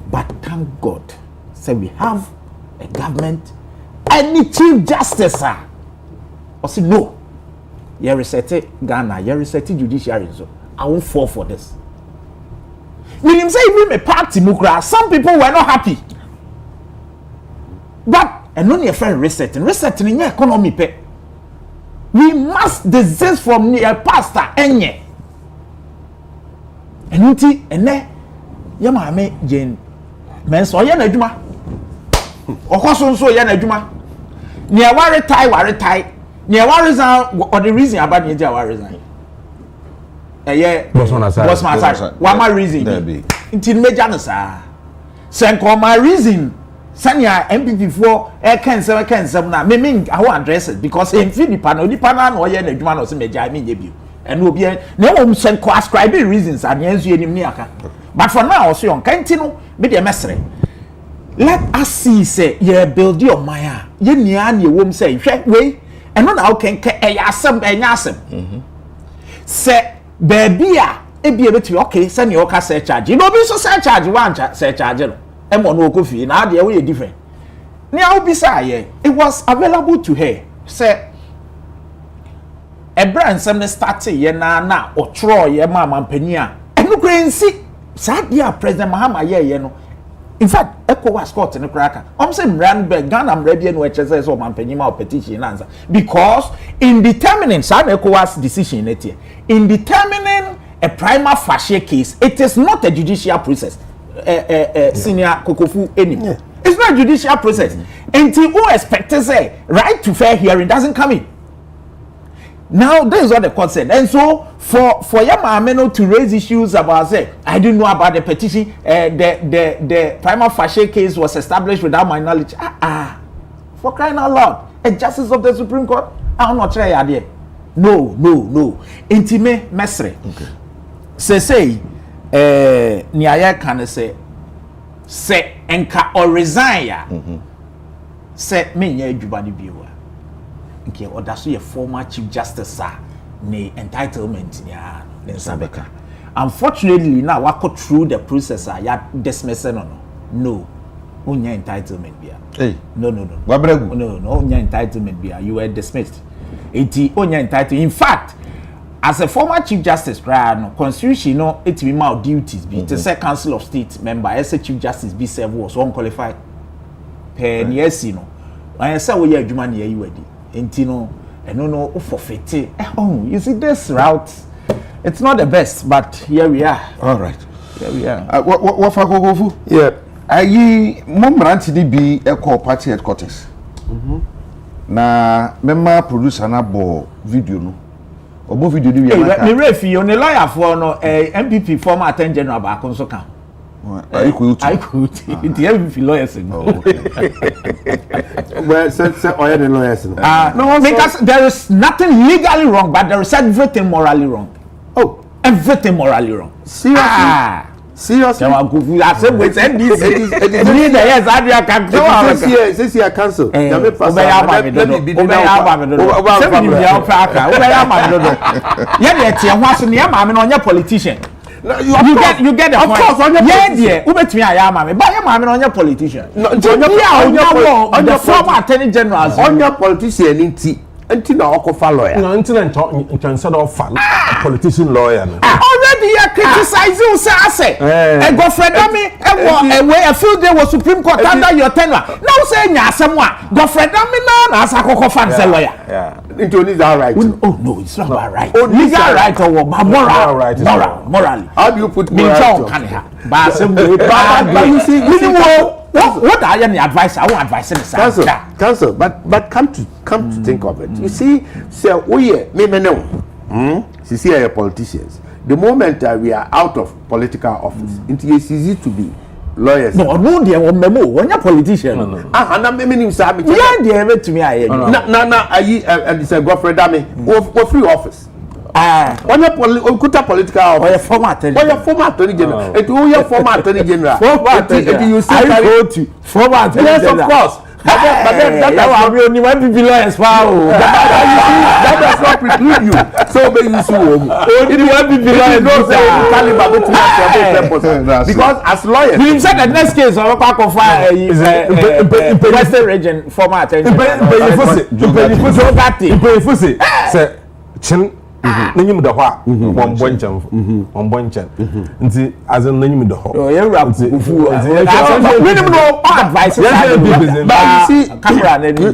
But thank God say we have a government and the chief justice or say no. You reset Ghana, you reset judiciary so I won't fall for this. Meaning say even a party mukra, some people were not happy. But and only a friend resetting in your economy pay. We must desist from near pastor enye. And uti ene yama me Jane men so ye na adwuma. Okoso nso ye na adwuma. Near ware tie. Near resign or the reason about the resign. Yeah, boss my side. What my reason? Until major no sir. Send call my reason. Sanya MPP4 can na me mean I want address it because in the panel no ye na adwuma no se major me ye and no be na send co ascribe reasons and yensu enim ni aka. But for now so yon kan ti no be the mesre. Let us see say ye build your maya. Ye nia na ewom say hwe we and no now can asem asem. Say baby a be able okay send your car search charge. You know be so search charge one search charge no. E mo no kofi na de we different. Nia obi say it was available to her. Say e brand some start ye na otro ye ma mampani a. Enu krensi sa dia President Mahama ye no. In fact, ECOWAS court in the cracker. I'm saying Randberg, Ghana, Arabian, which is also Mampenima petition answer. Because in determining some ECOWAS decision, in determining a prima facie case, it is not a judicial process. Senior Kokofu anymore. Yeah. It's not a judicial process. Until who expect to say right to fair hearing doesn't come in. Now this is what the court said, and so for Yamameno to raise issues about say I didn't know about the petition, the prima facie case was established without my knowledge. For crying out loud, a justice of the Supreme Court, I'm not trying idea. No. Intime mesre. Okay. Say niaya can say enka or resign ya. Say me nye jubani biwa. Okay, or that's your former Chief Justice ne entitlement ya Sabeka. Unfortunately, now I go through the process ya dismissing no. Unya entitlement bia. Hey. No. No, unya entitlement bia. You were dismissed. Iti unya entitlement. In fact, as a former Chief Justice, no constitution no it be my duties be to say Council of State member as a Chief Justice be serve was unqualified. Per yes, no. I say we are adwuma na you ready. Enti no, no forfeit. You see this route, it's not the best, but here we are. All right. Here we are. What for go? Yeah. Ayi momranti di bi echo party headquarters. Na member producer na bo video no. Obo video di wi na. Me refi on the lawyer for no MPP former Attorney General ba kon so kan. I could. The MPP lawyers. Well, say oya the lawyers. No, because there is nothing legally wrong, but there is everything morally wrong. Oh, everything morally wrong. Seriously. Seriously. I say with NDC. Yes, Agya Kwabena. This year cancel. Let me politician. You get the point. Of course, on your politician. But your on your politician. On your former Attorney General. On your politician, until now, lawyer. No, until you can set off a politician lawyer. Already, you criticize you, say, and go for dummy, and where a few days was Supreme Court under your tenure. Now say, someone go for dummy now as a cocoa fancy lawyer. Yeah, into this all right. Oh, no, it's not right. Oh, legal right or morally. How do you put moral? But you see, what are your advice? I won't advise any Council, but come to think of it. You see, so me know. See, are politicians. The moment we are out of political office, it is easy to be lawyers. No, dear, when you're politician. And I'm meaning, sir, yeah, dear, to me, and it's a Godfrey Dami, or free office. When you're political office, or your former attorney general, and who your former attorney general, you say, I go to former attorney general. Yes, of course. But then that will be when people lawyers that does not preclude you. So may you sue. Only when people lawyers because as lawyers, we said the next case of a is Western region former attorney general. Nanyim da hwa on bonchen nti azan nanyim da ho oh you rap ufu minimum no advice but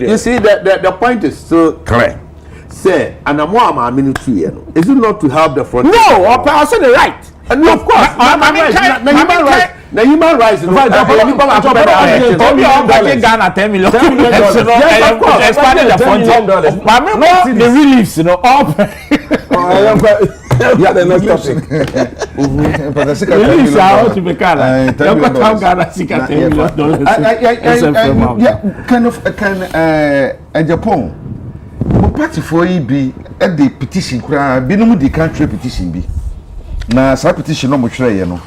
you see the point is so clear say and I'm a minute 2 years is it not to help the front no I said the right and of course human rights Ghana $10 million yes of course expanded the $1 but the reliefs you know all yeah, the next topic. But the second release how to be Ghana $10 million yeah, kind of Japan. But party for be at the petition be no the country petition be. Na sa petition no mo try no.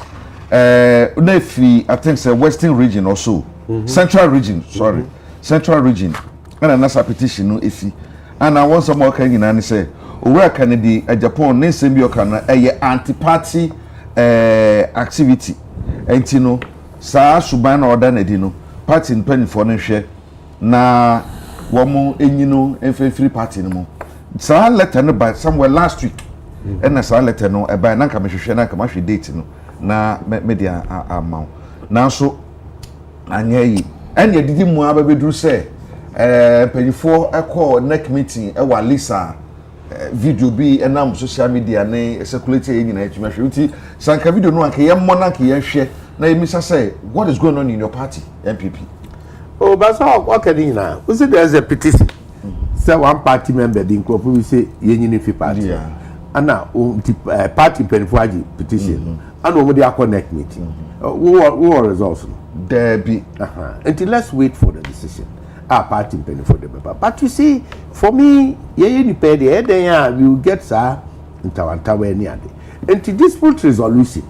Na free I think say Western region also. Central region, sorry. Central region. And na sa petition no efi. And I want some more kind na say Owura Kennedy Japan ne nsem bi okana anti-party activity enti no saa suban na order na di no party npanifo no hwe na womo enyino free party no mo saa letter no by somewhere last week and saa letter no e by na nka mehwehwe na nka mahwe date no na media amount na so anya yi ene didi mu ababeduru se penifo ekọ neck meeting e wa Lisa video bi enam social media ne circulate nyina etuma hwe uti sanka video no anka yemmo na anka yehwe na yemisa say what is going on in your party MPP oh but so what can you now we say there's a petition say one party member the nkrofo we say yenyi fi party ana party penfuaji petition ana omo dey connect meeting who results there be until let's wait for the decision our party penfuaji the paper but you see for me yenyi ni pay the then we will get sir ntawantawa any ade until dispute resolution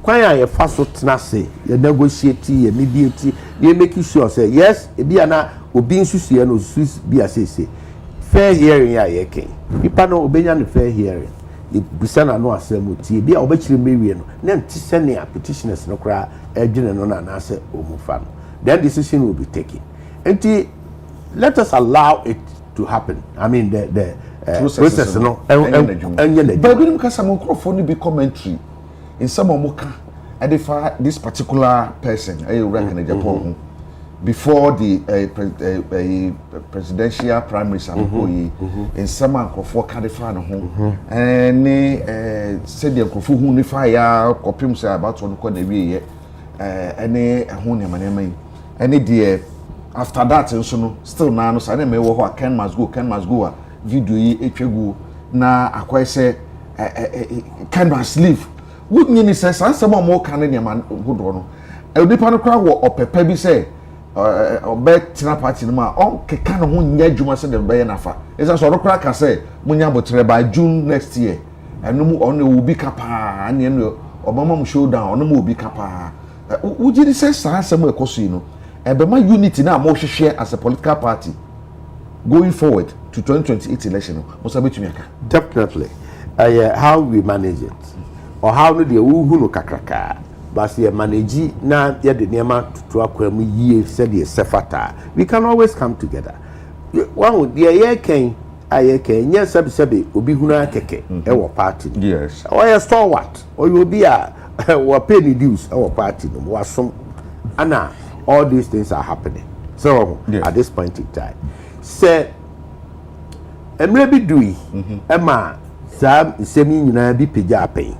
kwan ya fa so tena say ye negotiate ye mediate ye make sure say yes e bia na obi nsusu ye no susu bia say fair hearing ya ye ken ipa no obenya no fair hearing e bisa na no asem tie bia obekire mewie no na ntise ne petitioners no kra edwene no na na say omufa no then decision will be taken until let us allow it to happen. I mean the process no but we because some microphone be commentary in some omoka edify this particular person I reckon in Japan before the presidential primaries in some microphone cadify no ho and said the microphone who ni fire kopim say about one ko na wie any ho ne manema any the after that nso no still na no say na me wo ho Ken must go video yi etwegu na akwai say Ken must leave would mean say some more can ne man godo no e nipa no kra wo opepa bi say obe tina party no ma on keka no ho nya adwuma say dem be na fa isa so kra ka say munya botre by June next year eno mu on will be kapa ane no obama mu showdown on mu obi kapa ujiri say some ekoso no ebema unity na mo hwehwe as a political party going forward to 2028 election must be to definitely how we manage it or how no dey hu no kakraka but ye manage na ye de niema to akwam yie said ye sefata we can always come together one dey ye ken ayeken nya sabi obi huna keke e wo party yes or ye stalwart or you be a wo pay the dues e wo party no wasom ana all these things are happening so at this point in time say emre bi dui ema sam semi nyina bi peja apen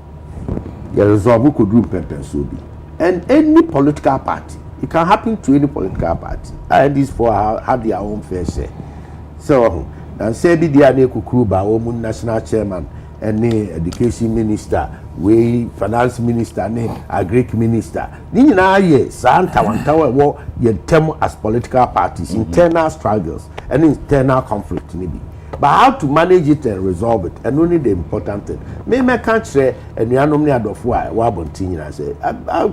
you resolve could do purpose so be and any political party it can happen to any political party and these four have their own fair share so and say be there na kukuru ba wo national chairman any education minister we finance minister ne agric minister ni nyina ye santa wantawa wo ye term as political parties internal struggles and internal conflict ni bi but how to manage it and resolve it and only the important thing me can't say enuanom ne adofo a wa bonti nyina say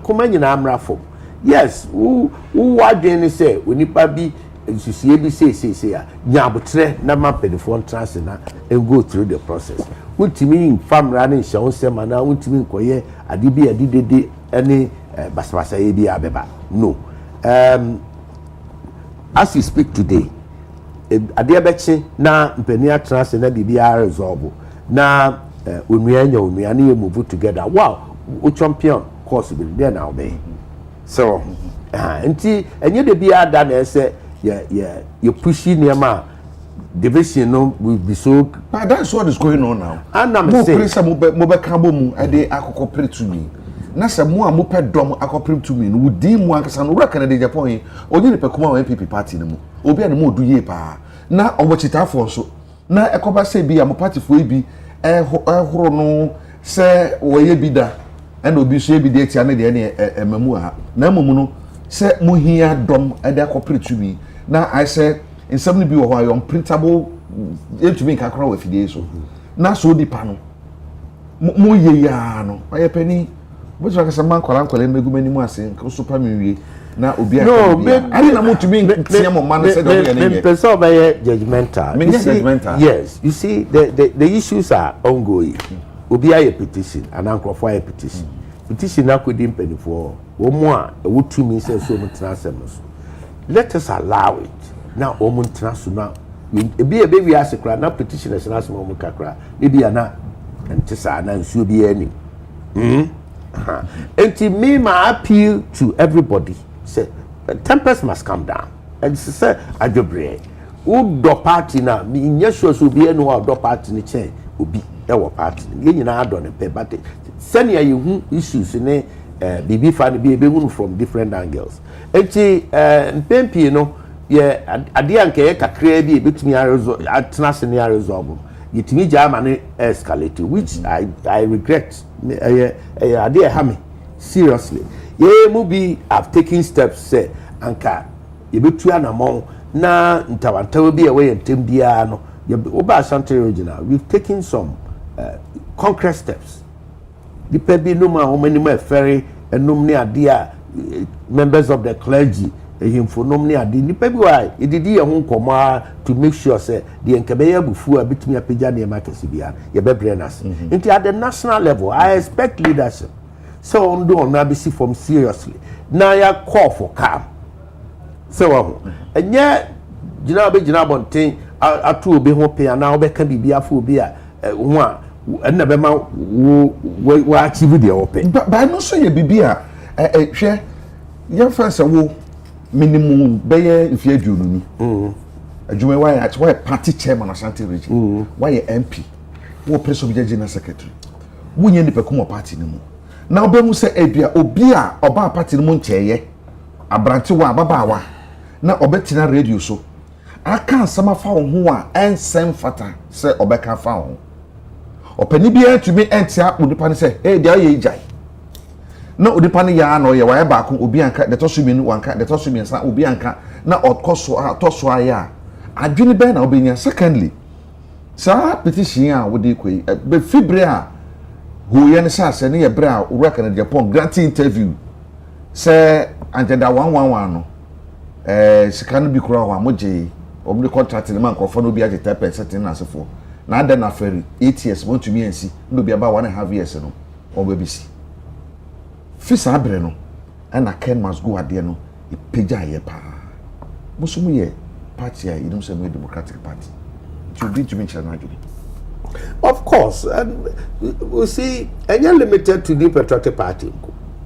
koma nyina amra fo yes who wadwen say onipa bi nsusie bi say a nyabotre na mapedifo trance na and go through the process ultimi famra ne hyew sema na ultimi koye ade bi adidede ene basabasa ye bi abeba no as we speak today ade bechi na mpani atrance na bibia resolve na onua ne move together wow o champion course bi there now be so nti enye de bia da na ese you push niema division no will be so but that's what is going on now and I'm saying mo be kabo mu e de akokopre to me na se mo a mo pe dom akopre to me no wudi mu ankasa no raka na de Japan onye ne pekuma wa NPP party ne mu obi a ne mo du ye pa na obochitafo so na ekoba se bi a mo party fo bi ehoro no se woye bi da na obi so bi de tia na de ne emamu ha na mamu no se mo hia dom e de akopre to me na I say in some be wo your printable to me kakra wa fidie so na so di pa no mo ye ya no aye pani bo so akasa man kwala megu mani mu ase nko so pa me wie na obi aka ani na mo to me tia mo man say do me person by judgmental yes you see the issues are ongoing obi aye petition and ankrofo aye petition na kodi mpanifo wo mo a wo to me say so mo transem so let us allow it now omuntra so na ebi wi asekra na petitioners na asemo kakra ebi ana ntisa na nsuo bi ani enti me my appeal to everybody say tempest must come down and say ajobre wo do party na me nya sure so bi enu wo do party ni chen obi e wo party ni nyina ado ne pe but senior you issues ne bibi fa ne bi ebe hunu from different angles enti mpempi no yeah ade anka ye kakra bi betumi atena se ne resolve yetimi jama ne escalate which I regret ade e ha me seriously ye mu bi have taken steps say anka ye betu anamon na ntawantawo bi e we yentem bia no ye oba Ashanti regional we've taken some concrete steps the pebi no ma ho mani ma ferry enum ne ade a members of the clergy himfonom ne ade ni pebi wa edidi ye ho nkoma to make sure say the enkabeya bufu a bitumi apagya ne ma kesi bia ye bebre nas into at the national level I expect leadership so on do on na be see from seriously na ya call for calm so enye gina bonten atu obi ho pe na obeka bibia fa obi a ho a na be ma wo achieve the open ba no so ye bibia hwe ye fa se wo minimum beye if you do no adwuma why party chairman Ashanti region why MP wo preso bi general secretary wo nye nipa kuma party ni mu na obamu se ebia obi a oba party ni mu ncheye abrante wa ababaawa na obetina radio so aka nsama fa wo ho a ensem fata se obeka fa wo opani bia tumi entia onipa ne se dia ye ijai na onipa ne ya na ye wa ba ko obi anka de toso mi nu wanka de toso mi nsa obi anka na okoso a toso aya adwene be na obenya secondly sa petition a wo de koi be fibre a go ye ne sa se ne ye bre a ura kana Japan grant interview se agenda 111 no sikano bi kura wa moje obli contract ne man krofo no bi age 10% na asefo na ada na ferry 8 years want to me ansi no bi aba 1.5 years no obabisi fisa abre no and Ken must go ade no ipeja ye pa musumu ye party a idum se no Democratic Party to be to mention ajuri. Of course, and we see any limited to the Patriotic Party.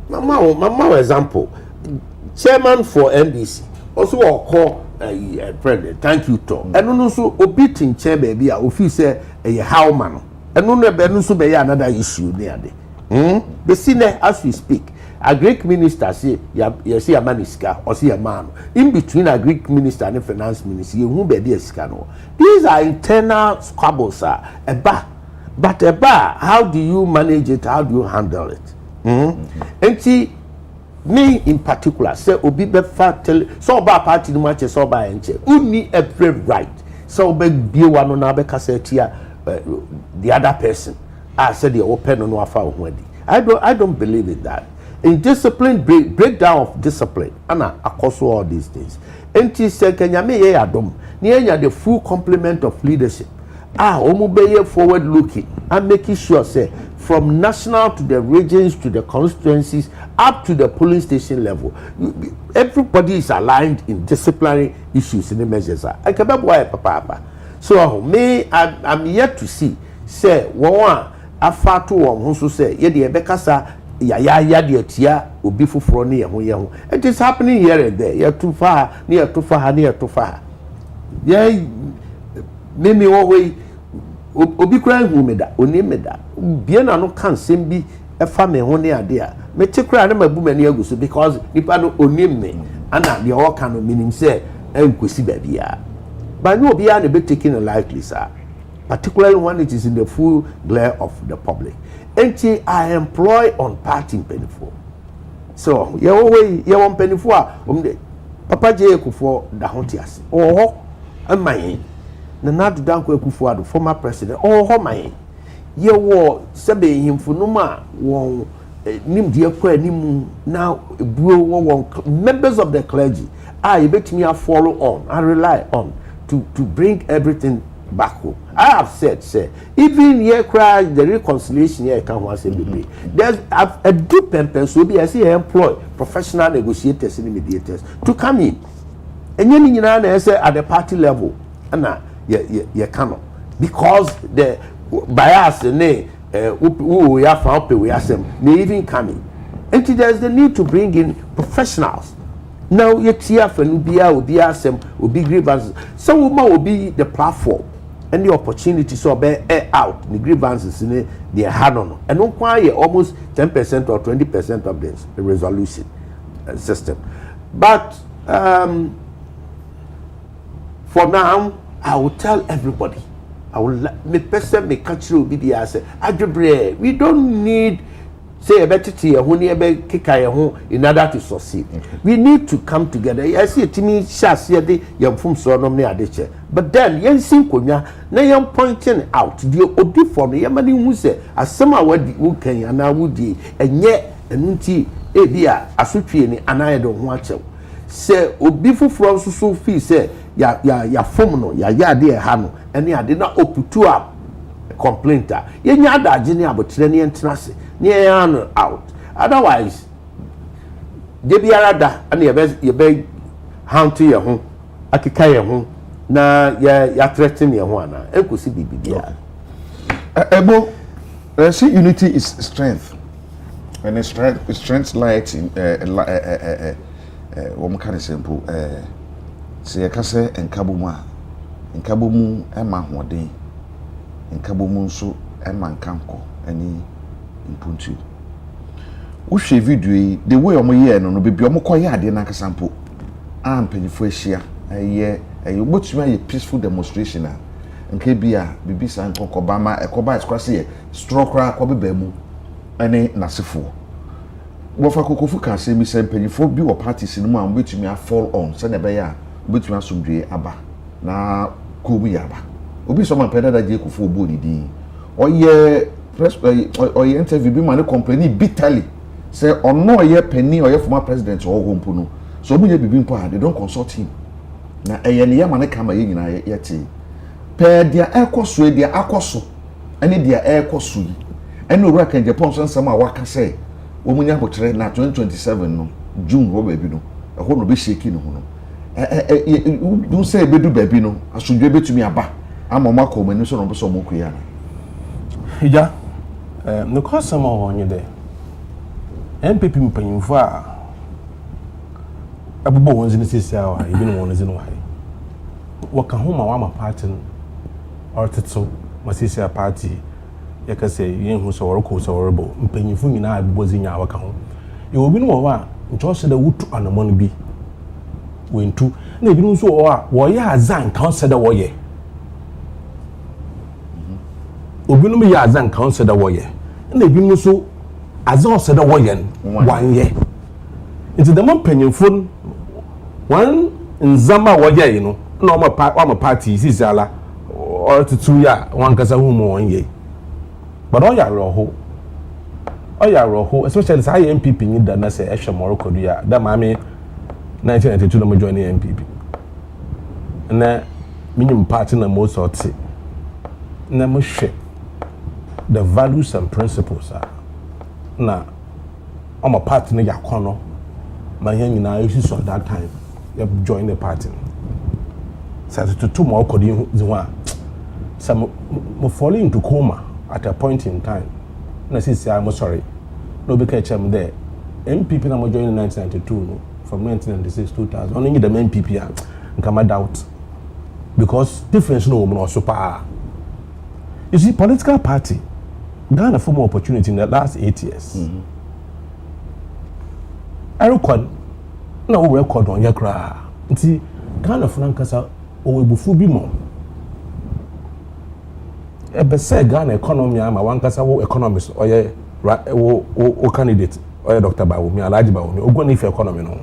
Mama example, chairman for NDC also call friend thank you Tom and also obiting chair baby a office a how man and no be so be another issue near there the senior as we speak a Greek minister say you see a man iska or see a man in between a Greek minister and a finance minister you who be there scano. These are internal squabbles but how do you manage it, how do you handle it? And see me in particular say obi be tell so about party no much so by enche only every right so be one na be kasetia the other person I said the open no afa ohwadi I don't believe in that. In discipline breakdown of discipline and across all these things enti say kenya me ye adom na enya the full complement of leadership omubeye forward looking and making sure say from national to the regions to the constituencies up to the polling station level everybody is aligned in disciplinary issues in the measures I can boy papa so me I'm yet to see say one afa to one so say ye de bekasa ya de tia obi foforo ne ye ho it is happening here and there you too far near too far yeah me way obi kura hu me da oni me da bia na no kan sem bi e fa me ho ne ade a me te kura na mabu me ne aguso because nipa no oni me ana de o kan no minim say enkosi ba bia but no bia na be taking a lightly sir particularly when it is in the full glare of the public enti I employ on party penifo so ye won penifo a papa je ekufo da ho ti ase ho aman na nadu danko Akufo-Addo former president ho man ye wo sebe himfunum a won nim de akwa nim na ebuo won members of the clergy ye betimi a follow on and rely on to bring everything back home. I have said say even here cry the reconciliation here can once be there's a deep purpose so be I see employ professional negotiators and mediators to come in and you na say at the party level na you cannot because the bias we are found we are some may even coming and there's the need to bring in professionals now yet here for nubia will be some will be grievances some will be the platform and the opportunity so be out the grievances in the hand on and no quite almost 10% or 20% of this the resolution system but for now, I will tell everybody. I will me person me catch you be the answer. We don't need say a better tea in order to succeed. We need to come together. I see it to me shas yet young from so near the but then yen sing kunya na yen pointing out the odi for me yamani who say as some are what you can and I would and yet and nti ebia asotwe ni anayedo ho achew se obi foforo so fi se ya fom no ya ade e ha no ene ade na oputu a complainta yenya adaje ni abotre ne entrance ne yan out otherwise de biara da ane ye be haunt ye ho akeka ye ho na ya threaten ye ho ana enkosi bibia ebo see unity is strength. And the strength lies in what kind of simple say kase enkabuma enkabumu ema hoden enkabumu nso ema nkanko ani impuntu wo hwe video yi the way omo ye no bebi omo koye ade na kasampo ampanyifo ahia eye obotuma ye peaceful demonstration a nke bia bibi san kokoba ma ekoba eskwase ye strokra kwabeba mu ene nasefo wofa kokofu ka se mi se mpanyifo bi wo parties no ma betumi a fall on se na be ya betumi asomdwe aba na kobu ya aba obi so man peda da je kofu obo ni din oye press oye interview bi ma ne complain bitterly say ono oye penny oye former president o go mpo no so obu ye bibi mpo ha they don't consult him na eye ne ya ma ne kama ye nyina ye te pe dia ekoso e dia akoso ene dia ekoso yi ene owura kan Japan so nsama waka say wo munya botre na 2027 no June wo baby no ho no be shake no ho no do say bedu baby no asundwe betumi aba amoma ko mani so no bo so mo kuya ija no kwasama wonye de MPP mpanyimfo a abubo wonzi ne sisi awa ebi no wonzi no wae waka homa wa ma party or tetso masisi a party yakase yenhu so worko so worbo mpanyimfo nyina abubo zinya waka ho e obi no wo a ncho da wutu anamon bi wentu na ebi no so wo a wo ya azan kan se da wo ye obi no ya azan kan se da wo ye na ebi no so azan se da wo ye wan ye into the mpanyimfo wan nzama wo ye no na o ma party sisala or tutu ya wan kasa hu mo won ye but all your roho especially say MPP ni da na say ehwe Morocco do ya da ma me 1992 no join the MPP na minim party na most of it na mo hwe the values and principles are na on my party na yakono ma yan nyina issue so that time you join the party say to Morocco di ho some mo fall into coma at a point in time. Na say I'm sorry. No be catch them there. MPP na mo join in 1992 no, from 1996 2000. Only the MPP and come doubt. Because difference no woman or super. You see political party Ghana for more opportunity in the last 8 years. I record na we record on your cry. Nti Ghana for nankasa o ebufu bi mo. Ebe say Ghana economy ama wankasa wo economist oye wo candidate oye Dr. Bawumi Alhaji Bawumi ogwani fi economy no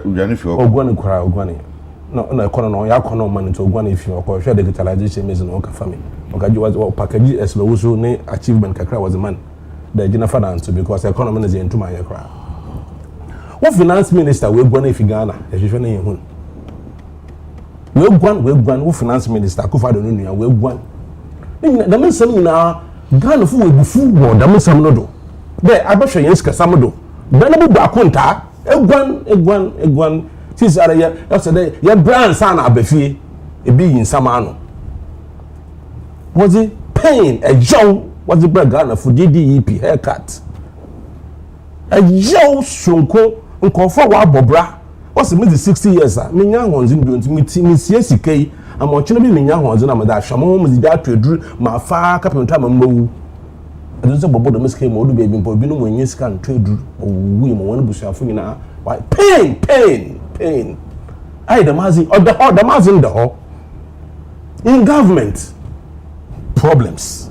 ogwani fi ogwani kura ogwani no economy no ya economy man to ogwani fi okọ hwe digitalization means no ka fami okaji was package as lo so ne achievement kakra was man the gina finance because economy is into my kra wo finance minister we ogwani fi Ghana ehwehwe na yehun we gwan wo finance minister Akufo-Addo no nua we gwan na me sam na Ghana fu we bufu wo da me sam no do be abahwe yen sika sam do be na bu akonta egwan tis ara ya say ya brand sana abafie e bi yin sam ano was it pain a jow was it Ghana fu DDEP haircut a jow sonko nkofo wa bobra what's the 60 years me nya honzi ndo me sie sikai amochino bi me nya honzi na me da hwamo mo zi da twaduru ma fa kapenta ma mmawu aduze bobodo me sikai mo do bebi mpo bi no mo nyi sika ntwaduru owu mo won busuafo nyina pain I the mazin or the mazin the ho. In government, problems.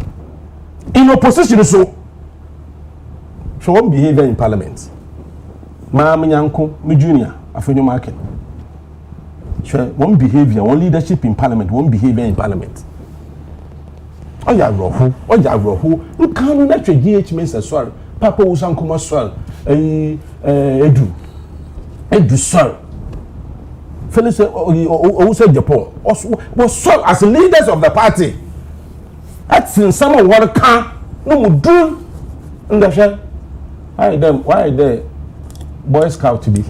In opposition, so one behavior in parliament. Ma yanko, me junior, afenyo market. One behavior, one leadership in parliament, one behavior in parliament. Oya rohu. You can't let your GH means as well. Papa usan kuma swell. Edu swell. Felix said Japan was swell as leaders of the party. That's in some of what can no do. And the shell. Why the Boy Scout to be?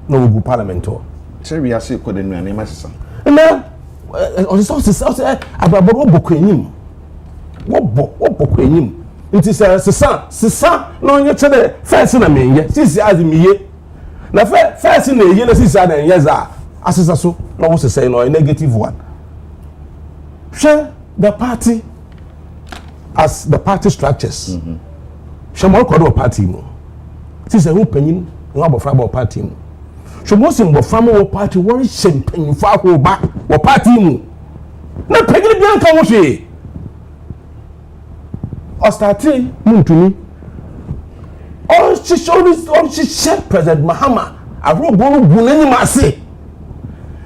No go parliament or. Say we are sick with the name master. And now, on the source about what book in what book in him. It is a sisa, no, you're telling first in a mean, since as me. Now, first in a year, sister, and yes, as is so, no was to say no, a negative one. Share the party as the party structures. Shall more call party. Since a who penny, no about party. So most in the family party worry champagne for our back or party. No penny bianca was she. Or starting to me. Oh, she said President Mahama, a robo bunani masi.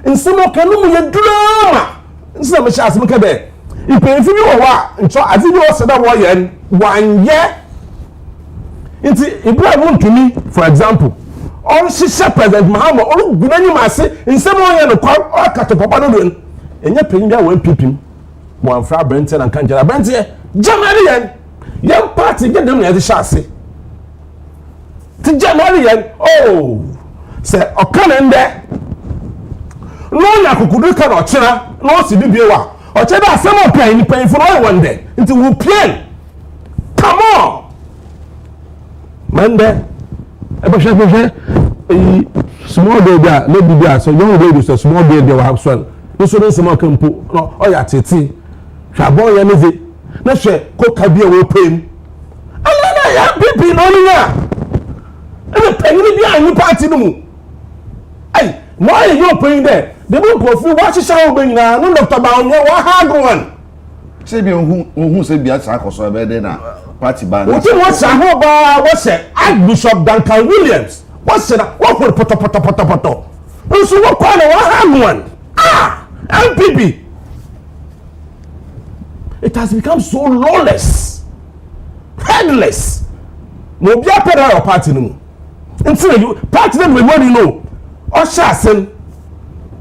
In some of Kanu, drama. In some of Shas Mukabe. You pay for you or what? And so I think you also that 1 year. It's Ibrahim to me, for example. All she said President Mahama, all bunani masi. In some way, and a call or cut a papa. And you're paying that 1 people. One fra Brenton and Kanjara Brenton. Jamalian. Young party get them near the chassis. To Jamalian, oh, say, or come in there. No, Yakudu can or China, no, Sidibiwa, or China, some more paying for all 1 day. Into who play. Come on, Monday. Small baby, no baby, so young baby, so small baby, they will have swell. This one is some more camp. No, oh, yeah, Titi. Shaboy, and is it? Let's say, Kokabia will pay him. And then I have people in Olina. And the penny behind you party. Hey, why are you paying there? They won't go through what is our being now. No, Dr. Brown, what hard one. Say, who said be at Saco so bad then party band. What's it? Archbishop Duncan Williams. What's it? What for poto? So what kind of hard one? MPP. It has become so lawless, headless. No be a pedal or party no. Until you party them with what you know. Or shasen.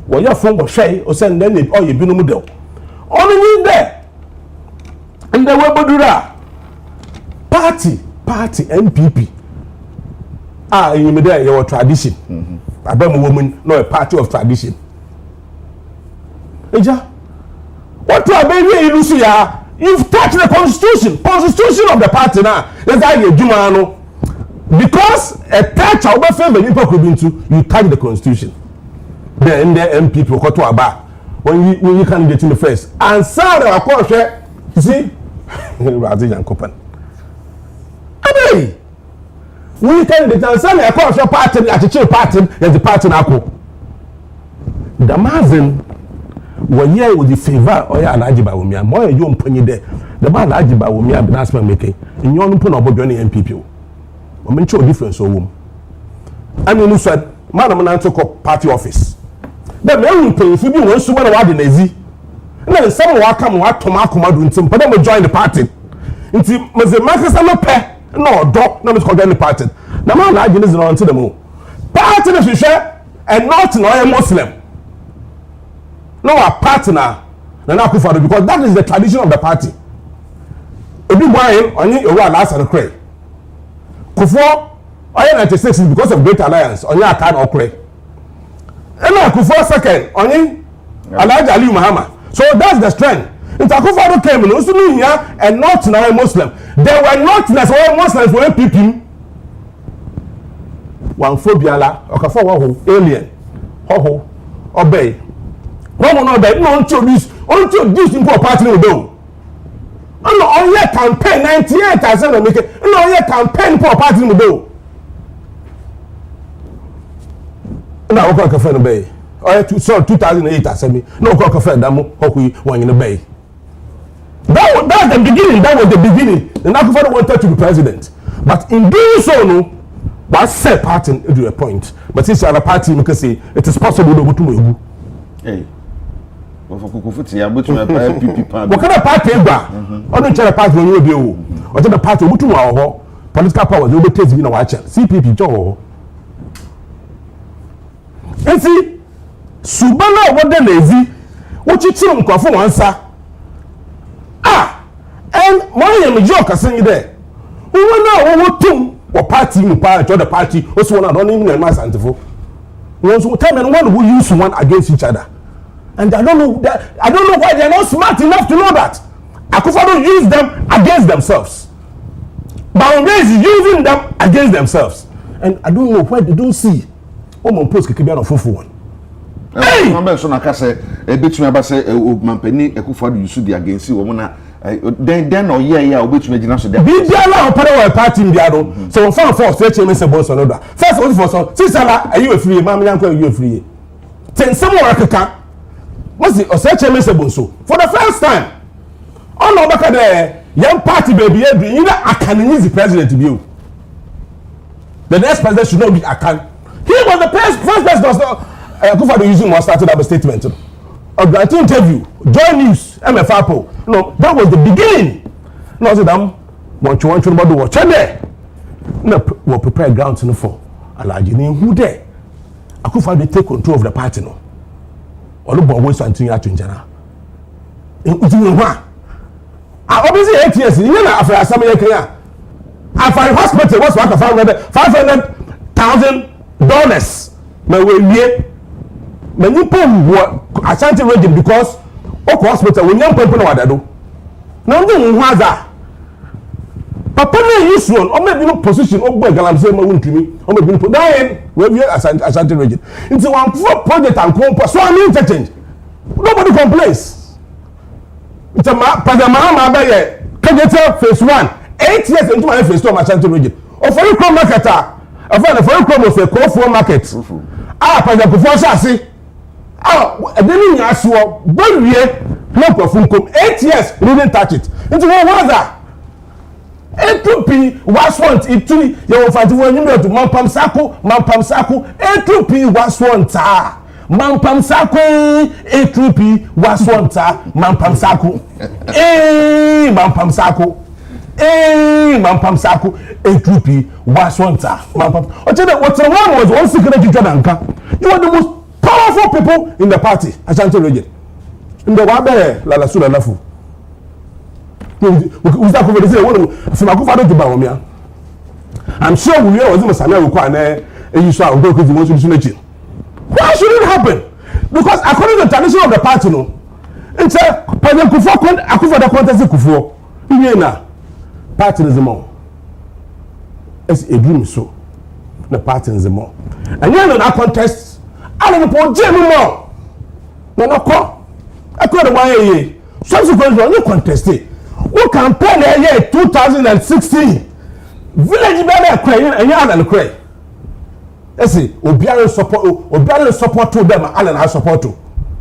When your phone was shay or send them it or you be no model. Only in there. And the way do that. Party MPP. You made there your tradition. I bet a woman no a party of tradition. Eja. What do I mean you see ya? You've touched the constitution of the party now. That's how you do, man. Because a touch of a family people could be into, you touch the constitution. Then the MPP will go to a bar when you can get in the first. And sorry, of course, you see, Razi and Copan. Hey, we can get and sorry, of course, your party, at the chill party, there's the party now. The Mazin. 1 year with the favor or ya alajiba wo mia mo you mpanyi de the man alajiba wo mia that's my making in your mpo na obodo na MPP o me nche difference o wo ami nu said madam na to party office the me mpanyi fi bi won sumo na wade na ezi na nsam wa kam wa toma akomado ntim pa na mo join the party nti meze makasa no pe na odo na me ko join the party na man na agene zino nti dem o party na hwehwe and not no Muslim. No, a partner, because that is the tradition of the party. If you buy him, only you are last and cray. Kufo, I 96 is because of Great Alliance, only I can't cray. And now Kufo second, only Elijah Ali Muhammad. So that's the strength. If Akufo came in, also here and not now Muslim. There were not necessarily Muslims who people. One phobia, or alien, ho, obey. One will not that no introduce in poor party will do. And on your campaign 98,000 and make it. And on your campaign poor party will do. na wo call cafe no bay or 2008 asemi no call cafe damo hokui one in bay. That's the beginning. That was the beginning. The Akufo wanted to be president, but in doing so, no, was set party into a point. But since you are a party, you can say it is possible to go to Mugu. Hey, what kind of party is that? Only tell a party when you do. What the party go to our political power? They will take me no watch. CPP Joe. And see, Subana what the lazy. What you tell them for answer. And my joke is saying there. We want now two or party in power to the party. Also, one don't even mass antifo. We also tell me one who use one against each other. And I don't know that. I don't know why they're not smart enough to know that. Akufo use them against themselves. Boundaries is using them against themselves. And I don't know why they don't see. Oh, my post can be on fufu one. Hey, I'm so na kase e betumi aba say mampani Akufo use the against you na then or yeah obetumi gina so there. Bibiala opere wa party mbiado. So on fan for say chairman say boss on order. First one for so sisala are you free mam yanko are you free. Ten some more kaka. What's the say chairman say bonso. For the first time all obaka there young party baby you know Akan is the president to be. The next president should not be Akan. He was the first president was not Akufo using one started up a statement. A grant interview, Joy News, MFAPO. No, that was the beginning. No, so them want you about the watch there. No, we prepare ground for Alaji name who there. Akufo they take control of the party no. Olubo always continue to Njana. Uti wa. Obviously 8 years. You know after some year Kenya. After hospital what's worth $500,000. My way. When you pay Ashanti region because Oko hospital when young people know what they do. Now they was that. Papa na use one or maybe no position or boy galam say ma wuntumi or maybe no then we have Ashanti region. Into one project and come so I mean change. Nobody complains. It's a Padama Baye Kageta phase 1 8 years into my phase 2 Ashanti region. Or for you come marketer. I find for you come of a call market. Padama Kufo then you ask you, but we no 8 years, we didn't touch it. Into what was that? A2P was want it you will find when you to Mampam Sako, A2P was want Mampam Sako, A2P was want Mampam Sako, Mampam Sako, Mampam Sako, A2P was want Mampam. What's the one was one secret to Jordanka? You are the most powerful people in the party, Ashanti region. In the Wabe, La Sula Lafu. Who's that over there? From Akufo to Bawumia. I'm sure we are also Samia Ukwane, and you shall go because you want to do. Why should it happen? Because according to the tradition of the party, no, it's a President Akufo the contest Kufo. Yena, party is more. It's a dream so. The party is more. And you know that contest. I don't know more. No call. I call the YA. Subsequently, you contested. We campaign year 2016. Village better cry and Yan and cry. Let's see. Obiara support to them. Alan has support to.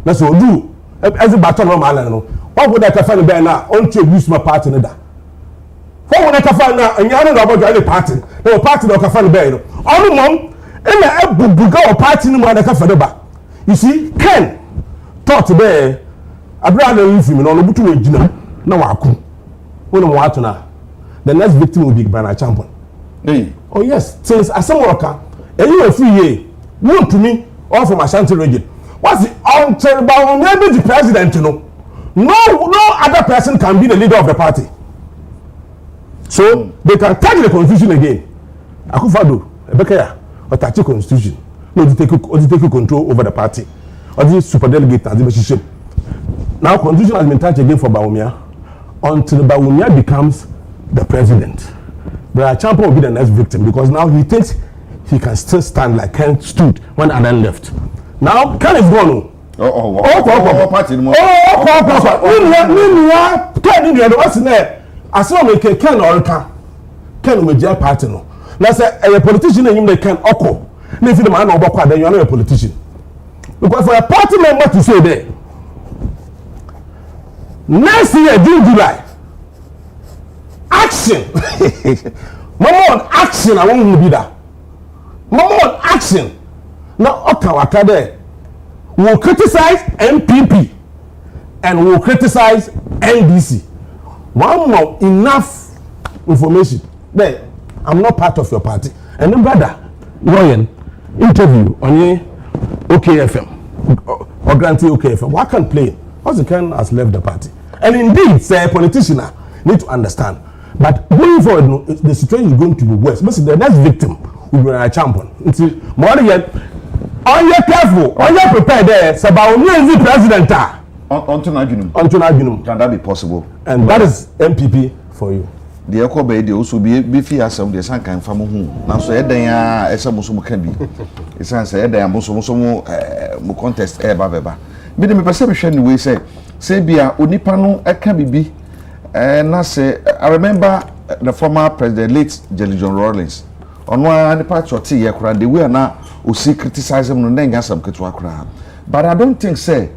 Let's do. As a battle of Alan. What would I find better now? Until you use my party. What would I find now? And Yan about the party. No party no can find better. All mom. And I buga party no man for the you see Ken talk today Abraham leave him no butu we gina na waku when we want na the next victim will be Bana Champion. Hey. Oh yes, since asem worker and you free here won to me all from Ashanti region. What's the until about maybe the president no other person can be the leader of the party. So they can take the constitution again. Akufo Ebekaya or touch constitution. No, to take control over the party. Or the super delegate and the relationship. Now constitution has been touched again for Bawumia until Bawumia becomes the president. But Champion will be the next victim because now he thinks he can still stand like Ken stood when Adan left. Now Ken is gone. Party more. Ken what's in there? As long as Ken or Ken will jail party no. Now say a politician and him they can oko. if the man over then you are not a politician. Because for a party member to say there, next year, June, July, action. Mama on action, I want to be that. Mama on action. Now, okay, there. We'll criticize MPP and we'll criticize NDC. One more, enough information. Then, I'm not part of your party. And then, brother, Ryan, interview on OKFM or grantee OKFM. Why can't play? Because the Ken has left the party. And indeed, say a politician need to understand. But going forward, the situation is going to be worse. But the next victim will be a champion. It's more yet. Are you careful? Are you prepared there? It's about the president. Onto Najunum. Can that be possible? And that is MPP for you. The Ekobe, they also be fear some, the San can from whom. Now, so they are a Samusumu can be. It's answered, they are Musumu contest, Baba. But the perception we say Bia, Unipano, a can be. And I say, I remember the former president, late Jelly John Rawlings. On one part of tea, they were now who see criticize them and then get some Kitwakra. But I don't think, say,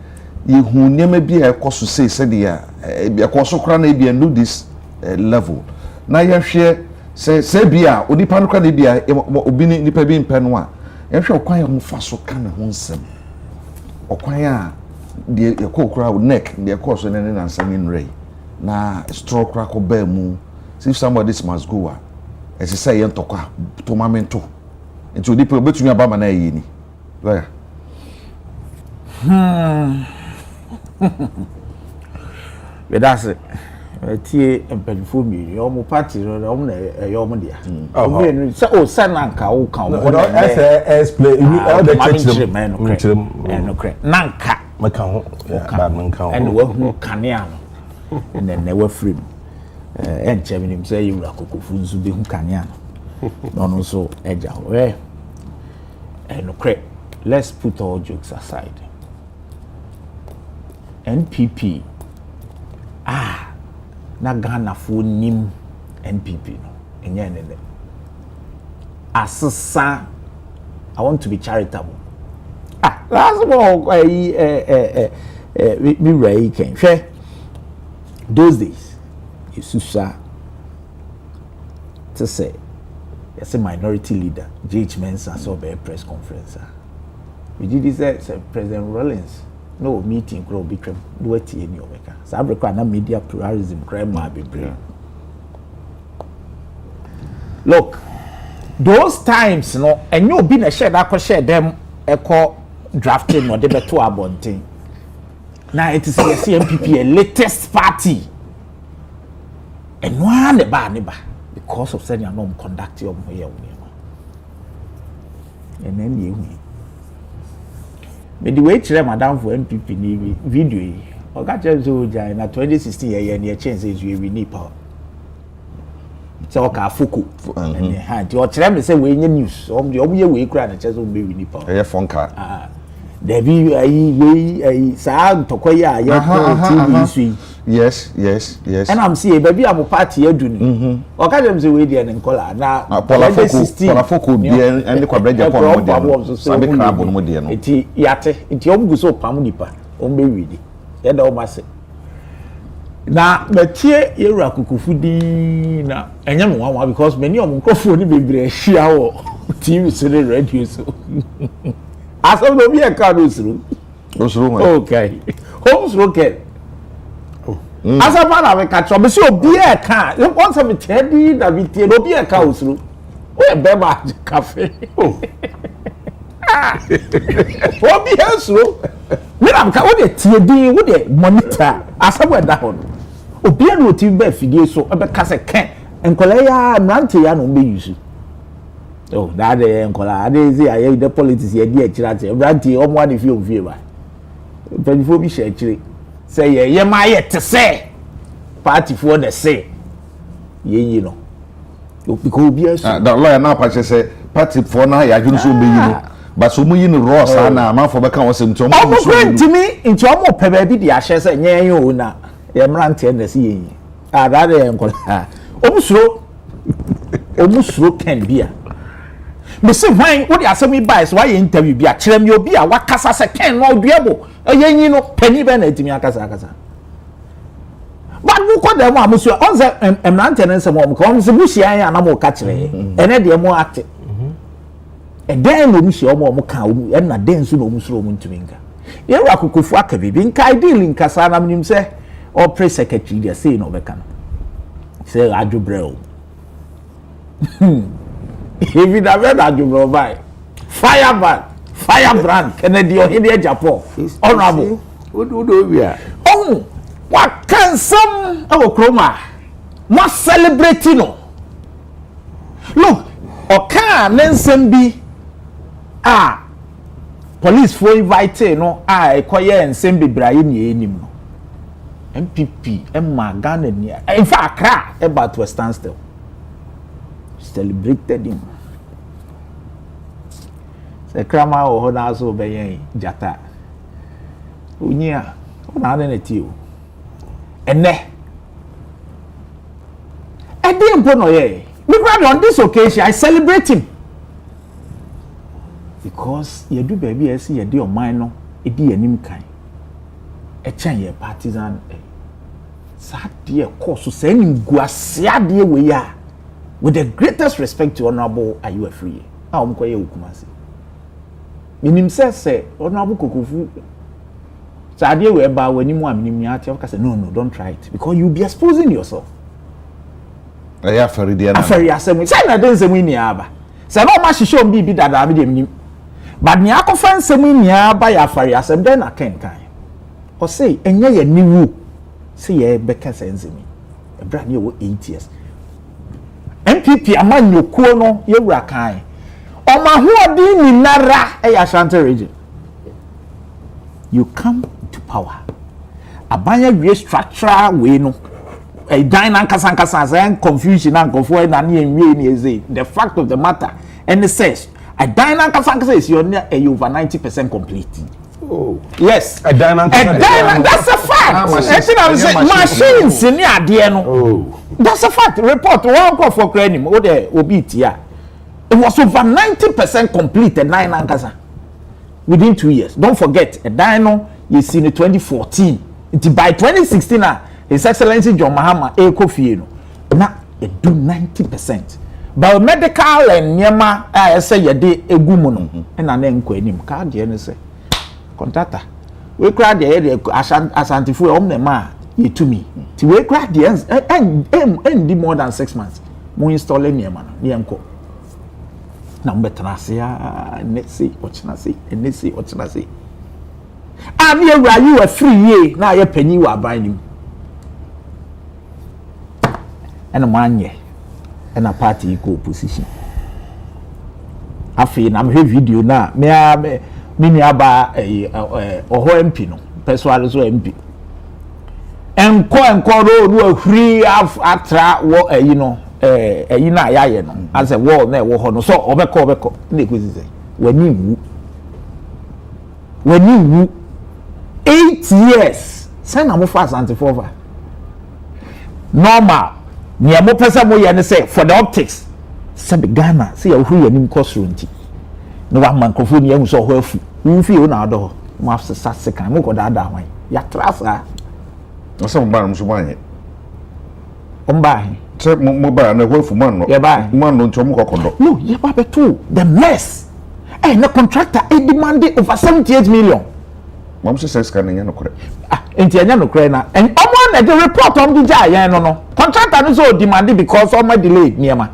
you who never be a course to say, said, a course of crown be and do this level. Now you share, say, Bia, Unipano can be a Ubini Nipabin Penwa. If you're quite on fast, kind of wholesome. Or quite the crowd neck, the course and then answer in ray. Na straw crack or bear moon. See if somebody must go. As I say, young toka to mamento. Into the people between your bama na yini. Where? But that's it. Tie and penful me, your mo party, or your media. Oh, son, uncle, come. As play all the man, Nanka, Macau, and work more caniano. And then they were free. And Chairman him say you are Kukufunzu be Hukanian. No, so Agya. And okay, let's put all jokes aside. NPP. Na Ghana for nim NPP no. Enye Asesa, I want to be charitable. That's what me Ray came. Those days, Isusa to say, as a minority leader, J.H. Mensah saw a press conference. We did this, President Rawlings, no meeting, grow become duty in your maker. So I require media pluralism, crime, my brain. Look, those times, no, and you've been a share that could share them, echo drafting or debate to our thing. Now it is the CMPP, a latest party. And one neba because of saying I'm conducting of here. And then you but the way to madam for NPP video, or got in 2016 and your chances you will need power. So okay, Fuku and hand your chairman say we news on the only way crying and just will be winning power. A phone card. There be a sound to Koya, TV. Yes. And I'm seeing baby, I'm a party here doing. Or can them say we did and color now. Polafoku, and the Quabeja problem. Some carbon modern. It yate, it yom so pamunipa, only ready. Then almost say. Now, but here, you're a cuckoo now, and young one because many of them coffee be shower TV so they radio so. As of the year card through. Okay. Homes rocket. As a man, I will catch up. So be a car. Once I'm teddy, that we tell be a cow through. Where Bema cafe. What be else? When I'm going to TD with a monitor, as I went down. Obia no TV be fidie so e be kase ken enkola ya mrante ya no be use. Oh, that enkola ade say aye the politics ye di akirate mrante o mo ade fi ofie ba. Penifo bi she akire. Say ye ma ye te say party for the say. Ye no. Because obia so. The lawyer now patch say party for na ya dwun so be yi no. But so mu yi no raw sa na man for be kan wasem ntom. O mo ntimi nti o mo pe ba bi di ahye say nyen yo na. Ye mrante na si yin that enkola omusuro ken bia me say when what dey asem buy so why interview bi a kire me obi a wakasa se ken no duebo eyenyi no pani be na etimi akasa but we call them am so on say emrante ne nsem o ko se buhia ya na mo ka kire ene de mo ate den no muhia o ka o na den so no musuro o ntumi nka ye wa kokofu aka bibi nka ideal nkasa na mnim se o press secretary dey say no be kan say adwobrel if it have that you provide firebrand Kennedy or here Japan honorable what do we are oh what can some chroma not celebrating no look okay nensem bi police for invite no ekoye ensem bebraye ni enim no MPP Emma Ghana ni in fact Accra about to stand still celebrated him. Se krama o ho na so be yen jata. Unyia, o na na ti o. Ene. E dey mpo no ye. Because on this occasion I celebrate him. Because ye do baby e see ye dey on mine no, e di anim kan. E chan ye partisan sa de course so say nim guase ade we ya. With the greatest respect to Honorable Agya Free. How mkoye ukumasi. Minim say Honorable Kokofu. So idea we ba when you minim ya tell say no don't try it because you'll be exposing yourself. Aya Faridia. Afari asem. Say na den semu ni aba. Say no ma shisho mbi bi dada bi dem nim. But ni akofan semu ni aba ya afari asem den na kan. O say enye ye niwu. Say ye beka senzemi. E bra ni wo 8 years. MPP amanyokuo no yewura kan o ma hoodi ni nara e ya Ashanti region you come to power abanya wie structural we no e dan nan kasankasa say confusion and confo na na enwie ni eze the fact of the matter and it says a dan nan kasankasa is your over 90% complete. Oh yes, a dynamic that's a fact. Machines in ade no. oh That's a fact. Report one call for credit. What the obit here? It was over 90% complete and 9 ankasa within 2 years. Don't forget, a dino you see in 2014. By 2016, His Excellency John Mahama Kofi no. Now it do 90%. Biomedical and nyema I say ye dey egu mu no. Na na enko anim ka de ne say. Contractor. We cry the asantifo e omne ma ye to me. Ti we cry the end more than 6 months. Mo install nyema no. Ye enko. Na mbetana se ya nesi ochina se nesi ochina se. Ami ewura you a free ye na ye panyi wa aban nim. Ena manye ena party ko opposition. Afi na me video na me ni aba oho MP no persuade so MP. Enko ro ahuri atra wo you know na ayaye no as a wall na wo ho no so obeko na ekuzi say wani wu 8 years say na mo fast anti-fover normal ni mo pesa mo ye ne say for the optics say Ghana say ahuri anim kosro nti no wa microphone ye hu so ho afu wu fi o na ado mo afsa sekan mo ko da hwan ya trasa o se mo ba mo so anye omba se mo ba na ho afu man no man no ncho mo kokodo no ye ba beto the mess na contractor demanded over 78 million. Mom says can nya no kore enti nya no kore na and omo na the report on the jay no contractor no so demanded because of my delayed niema.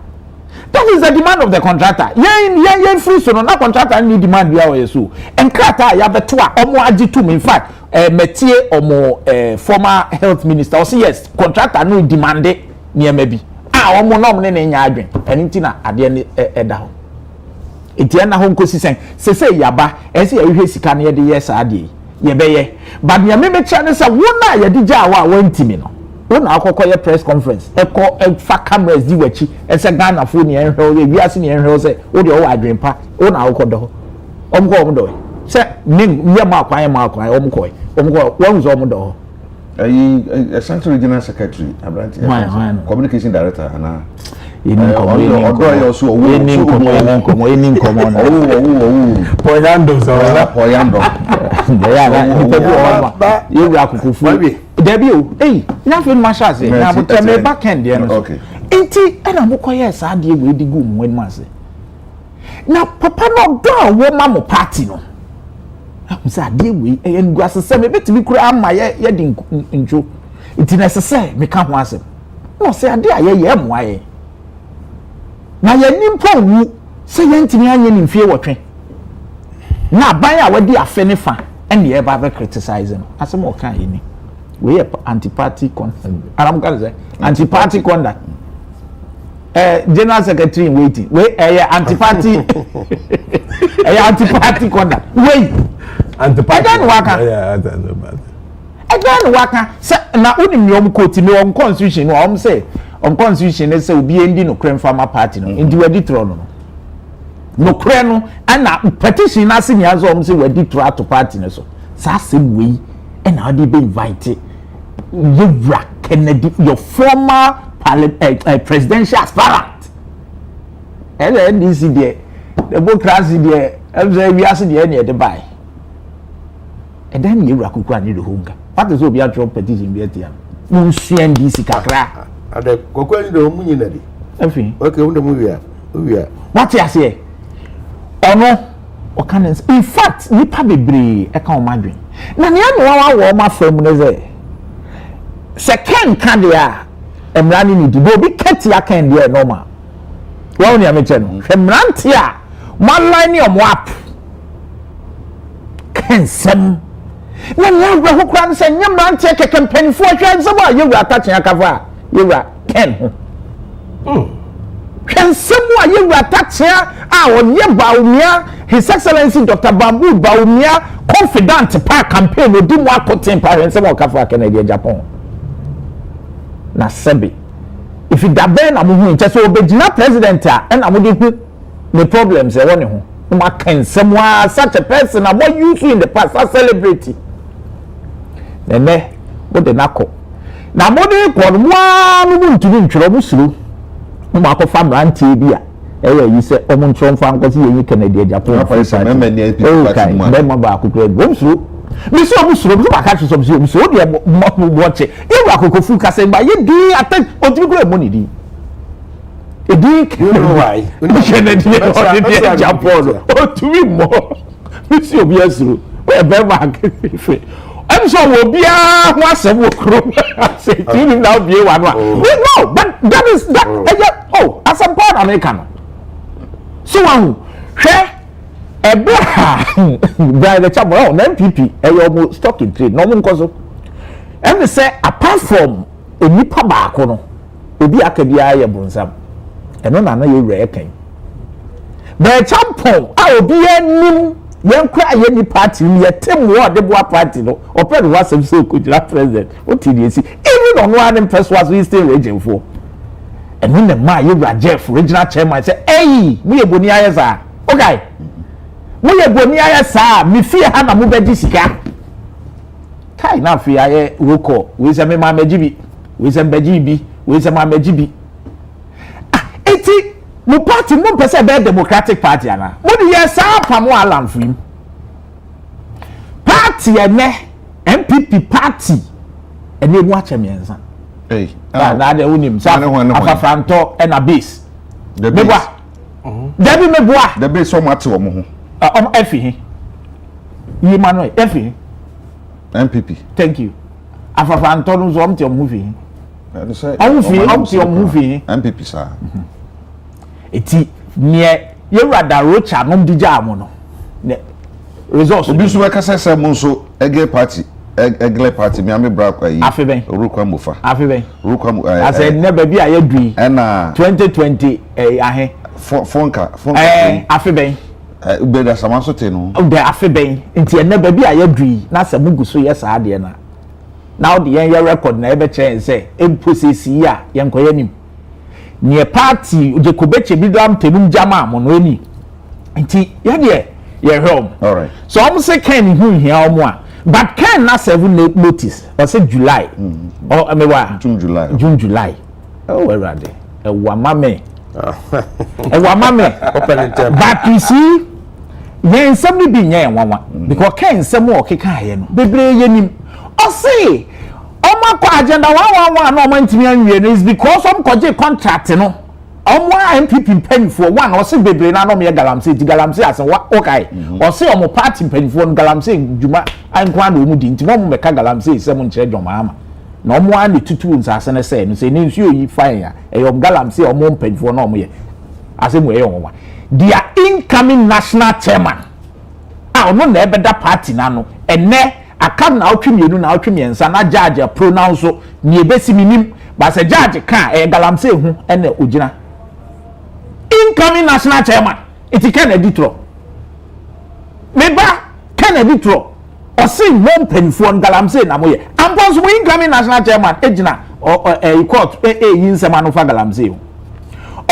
That is the demand of the contractor. Yen free so no na contractor need demand bia we so enkrata ya beto a omo agitu me in fact metie omo former health minister say yes contractor no demand niema bi omo no ne nya adwen enti na ade ne eda ho enti na ho nkosi sen se yaba ese ya hwe sika na ye de yes ade ye beye but me me cha ne say wona ye di ja wa wantimi no wona akokoye press conference fa cameras di wachi ese Ghana fo ne enhwe we biase ne enhwe say wo de o adwen pa wona akodo omdo se me ma akwan omko wonzo omdo Central Regional Secretary Abranti communication director ana Ini nkomo na. Poyando so. Poyando. Ya na nipa bi o ma. Yewura kukufu. Debi o. Na fe ma sha se. Na bo me back end there no. Okay. Enti na mo koye sa de we di gu mo ma se. Na papa no do a wo ma mo party no. Amsa de we ngu asese me betimi kura ama ye di njo. Enti na sese me ka ho asem. No se ade a ye mo aye. Na ye nimpo wu se ye ntimi anye ni mfie wotwe. Na ban a wadi afe ne fa ene ye ba be criticize no. Asem o kan yi ni. We anti-party conduct. Aram ka say anti-party conduct. General Secretary in waiting. We anti-party. Anti-party conduct. Wait. Anti-party. Again waka. Yeah, anti-party. Again waka. Na unim yom quote me on constitution no say on constitution say obi endi no crem farmer party no. Ndi wedi tro no. No crem no na petition na senior so say wedi tro to party no so. Sa same way and how they be invited. You Kennedy, your former presidential aspirant. NDC there, the democracy there, we are seeing the buy. And then you Rakukra need the hunger. What is your Trump petition? Vietnam. You see NDC Kakra. At the Coquel, the Munity. Everything. Okay, on the movie. What you say? Or no? Or can in fact, you probably be a common Madrid. Na ni anu wa ma fam ne ze second kan dia emrani ni di bo bi kati akan dia normal wa oni ameche no emranti a malline ni omo app kan sem na ya gwa hokura se nyamranti keke mpanifo hwa nsem a yewura tachen akafa yewura ken ho kan sem a yewura tachen a onye baumia His Excellency Dr. Bambu Baumia confident pa campaign no di mo akoten pa hwense mo kafa Kennedy Japan na sebi if it da ben na mo hu nche so obegina president a na mo dey the problems e woni ho mo kan semwa such a person na what you in the past as celebrity nene mo de nako na mo dey ko mo no ntumi ntwero mo suru mo akofa mrantie bi a you say omun tron fan ko you Kennedy Japan for some men dey dem ba akukure bom suru mi so omu suru so ba ka so so dey mo watch e akoko fu ka say ba ye di attack otimi kure mo ni di e di You know why? Kennedy Japan otimi mo mi so obi asuru we be ma fe I'm so will be a wasem wo kro say you now be one no but that is that as a part American so by the chapel MPP almost stock in trade no one cause and say apart from a nipa baako no obi akabia ye bonsam eno na ye reckon the champion obi anim yen kwa ye ni party ni ye tem wo de boa party no open wasem so kujira president what did you see even on one person was we still raging for and when the ma you Jeff regional chairman say hey we eboni ayesa okay we eboni ayesa mi fie ha na mo bedi sika kai na fie aye woko we say me ma mejibi we say bejibi we say ma mejibi eti mo party mo pese be democratic party ana mo di yes apamo alam fim party ene MPP party ene mu achemiensa na de unim sa afafranto e na base meboa debi meboa the base so much wo mo ho efi yi manuel efi MPP thank you afafranto no zo omti omhu fi omti omhu fi MPP sa eti nie yewrada rocha nom dija mo no ne results obi so ka sese mo so ege party egle party mi ame bra kwa yi afeben orukwa mofa afeben orukwa mu ase ne ba bi aye dui na 2020 ahe fonka afeben ubeda samanso te no de afeben nti ne ba bi aye dui na se muguso yes ade na now the yen record na ebe chen say emposesi ya yen koye nim ne party je kobeche bi dam tenum jama mo no ni nti ye de ye home all right so am say ken hu hia omo a but ken na 7 notice or say July or June July oh we ready e wa mame e wa mame but you see yen somebody be nya enwawa because ken sem o keka ye no bebre yenim o say Oma kwa agenda 111 no man timi anwie no is because some koje contract no omo MPP mpanifo one o se bebre na no me galamse ti galamse ase okay o se omo party mpanifo no galamse djuma ankwa na omu di nti mo meka galamse se mo nkire djoma ama na omo ani tutu nsase ne se no se ne nsu yi fine ya e yom galamse omo mpanifo na omo ye ase mo ye onwa their incoming national chairman omo na ebeda party na no ene akam na otwemienu na otwemiensa na judge pronounce ni ebesi minim ba se judge kan galamse hu ene ogina incoming national chairman it can editro meba can editro o si mo mpanifo galamse na moye amponso mo incoming national chairman egina court yinsema no fa galamse hu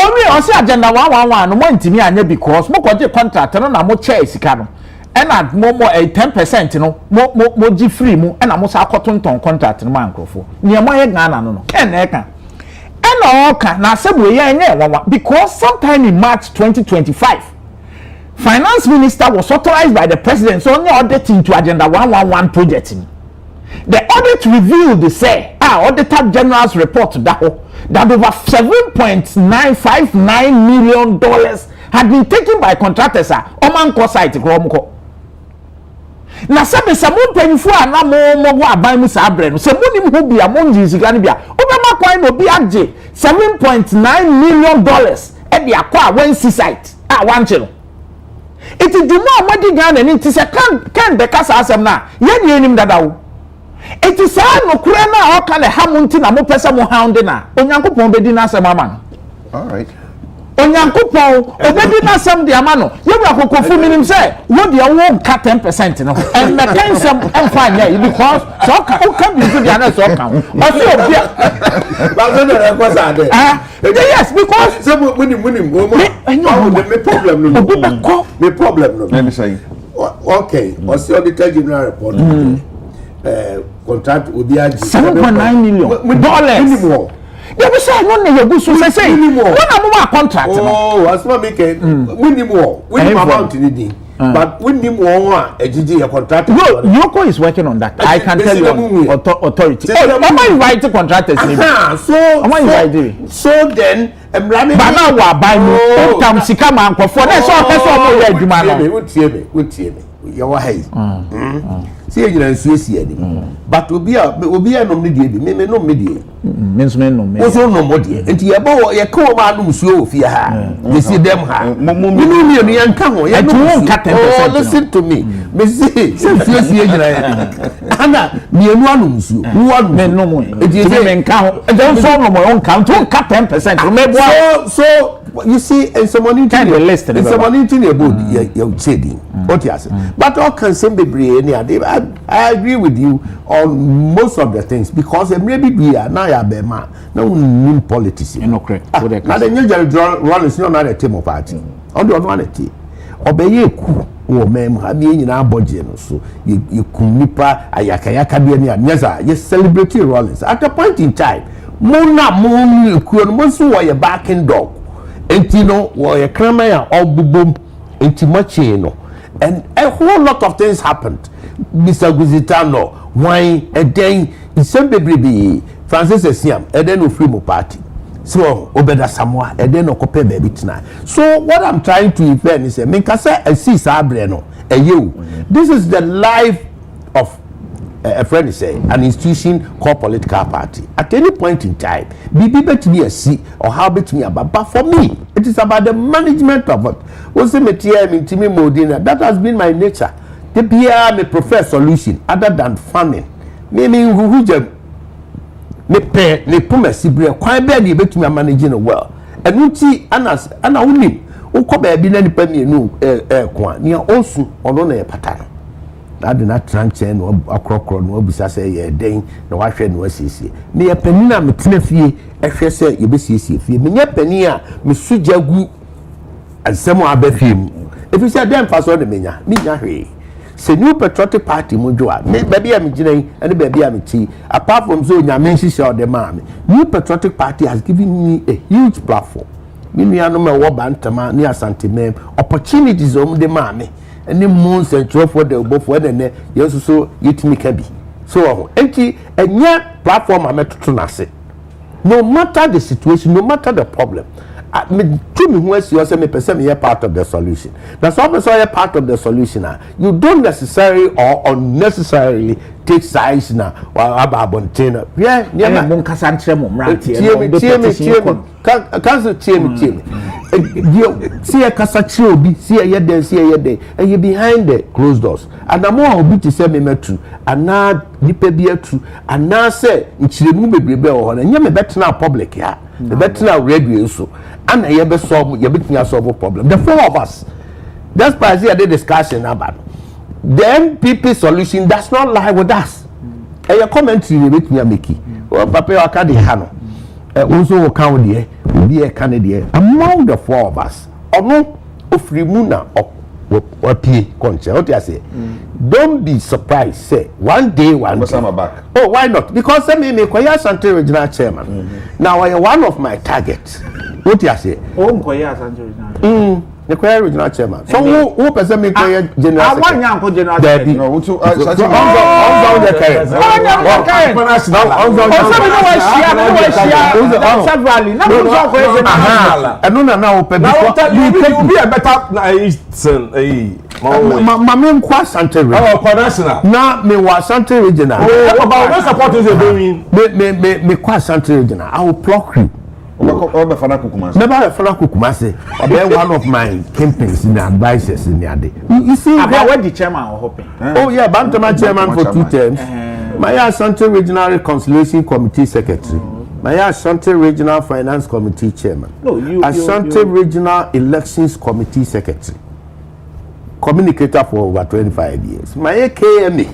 omi o si agenda 111 no mo ntimi anya because mo koje contract no na mo chair sika no ena mo 10% no mo gi free mu ena mo sa akotonton contract no mankrofo ni mo ye Ghana no ken na eka ena oka na asebo ye enye wawa because sometime in March 2025 finance minister was authorized by the president so only audit into agenda 111 project. The audit revealed the say auditor general's report that over $7.959 million had been taken by contractors omanko site kromko na sabe samu penfo ana mo wo aban mu sabre no se moni mu bia mo nji sika ne bia obema kwan no bi agye $7.9 million e bia kwa one site one chelo it is the more amadi Ghana ni ti se kan de kasa asem na ye ni enim dadawo it is no kure na o ka le hamunti na mo pese mo hound na onyankopon be di na asem ama all right onyankopon obedi na asem de ama no ye bia kokofu minim say wo de wo ka 10% no and the pensem emfa nya because so ka bi so dia na so ka o se obia ba so na ko sa de yes because so munim me problem no me problem no let me say okay o se auditor general report contract obi agi $7.9 million minimum. They will say no na you so say no na mo contract no oh asma make minimum amount ni din but minimum a ejiji your contract Yoko is working on that. I can tell you authority am I invite contractors so then emrame ba na wa buy no come sika man kwofo na so mo ya adwuma no wotie me you wa hey see you na nsuesi ade but obi a nom ne die bi me nom me die me nom so nom mo die enti ye bo ye ka o ma nom suo ofie ha ye see them ha me no me yan ka ho ye no ka 10% listen to me me see nsuesi ye nyina ye ana me enu anom suo wo me nom enti me nka ho e so nom o nka to ka 10% me bo so you see and someone in the list and someone in the board you trading what you say but all can same be I agree with you on most of the things because maybe we are now be man no new politics no correct now the new run is not a team of party on the one team obey ku wo mem ha bi nyina abodje no so you kunipa ayakayaka bi ne anyasa you celebrate Rollins at a point in time mo ku no mo so wo your backing dog enti no wo ye kraman ya obubom enti machi no and a whole lot of things happened Mr. Guzitano why then isembebrebi Francis Esiam then no free mo party so obeda Samoa then no kope baby tonight so what I'm trying to infer is say menkasa asi sabre no this is the life of a friend say an institution called political party at any point in time bibi betumi asi or how betumi aba but for me it is about the management of it also metia me ntimi modina that has been my nature the bia me prefer solution other than farming me huhuje me pe ne puma sibre kwan be na betumi manage no well enunti ana unim ukoba bi na nipa mienu kwa nia osu ono na patano that did not transfer no akrokro no obisa say ye den na wahwe no asiesie me ye pani na metena fie ehwe say ye besiesie fie me nye pani a me sujagu asemo abafiem if you say dem faso de menya me nya hwe se new patriotic party mojo a me baby am ginan and baby am ti apart from so nya mention the man new patriotic party has given me a huge platform nua no me wo bantama ne asantemem opportunities de maame any moons and throw for the above for the yes so yetimi ka bi so enti enye platform ametoto na se no matter the situation no matter the problem me to me who say me person me part of the solution that's why so you're part of the solution you don't necessarily or unnecessarily take sides na ababontina yeah yeah mon kasa ntre mo mrantie cancer team see a kasa kire obi see a yeden and you behind the closed doors and am obi to say me metu ana nipa bi atu ana say nchiremu bebrebe o ho na nya me betena public ya me betena radio so and you be solve you between solve problem the four of us that's why I the discussion about the MPP solution does not lie with us and your commentary we between make oh papa aka dey ha no also will count there be a candidate among the four of us ono ofrimuna opie konche what you say don't be surprised say one day back. Oh why not because me Koya Asante regional chairman now I am one of my targets what you say Koya Asante regional the Koya regional chairman so who person me Koya general secretary I want general secretary no on the Mamma Asante regional. Na me wa Asante regional. About what support is it doing? Me kwa Asante regional. I will block you. Never fana Kukumase. One of my campaigns in the advisors in the day. You see, where the chairman are hoping. Oh yeah, Bantama chairman for 2 terms. My Asante Regional Reconciliation Committee Secretary. My Asante Regional Finance Committee Chairman. No, Asante Regional Elections Committee Secretary. Communicator for over 25 years. My KMA,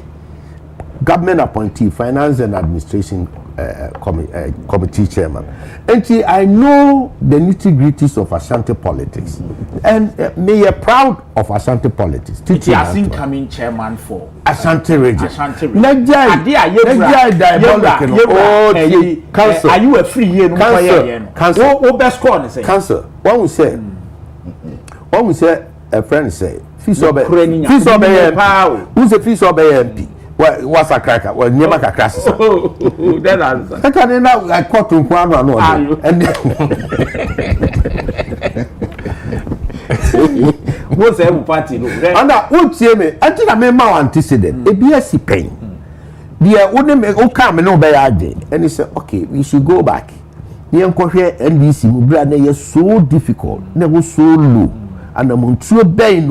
Government Appointee, Finance and Administration Committee Chairman. And I know the nitty-gritties of Asante politics. And me are proud of Asante politics. It has incoming chairman for Asante region. Council. Are you a free year? Council. One will say a friend say fees of who's a fees of MP. What's a cracker? Well, never a crash. That answer. I can't now I caught to one and what's every party? And I would say me, I think I made my antecedent. A BSc pain. The wouldn't make come and no bad day. And he said, okay, we should go back. The Uncle NBC is so difficult, never so low. And I'm too bad,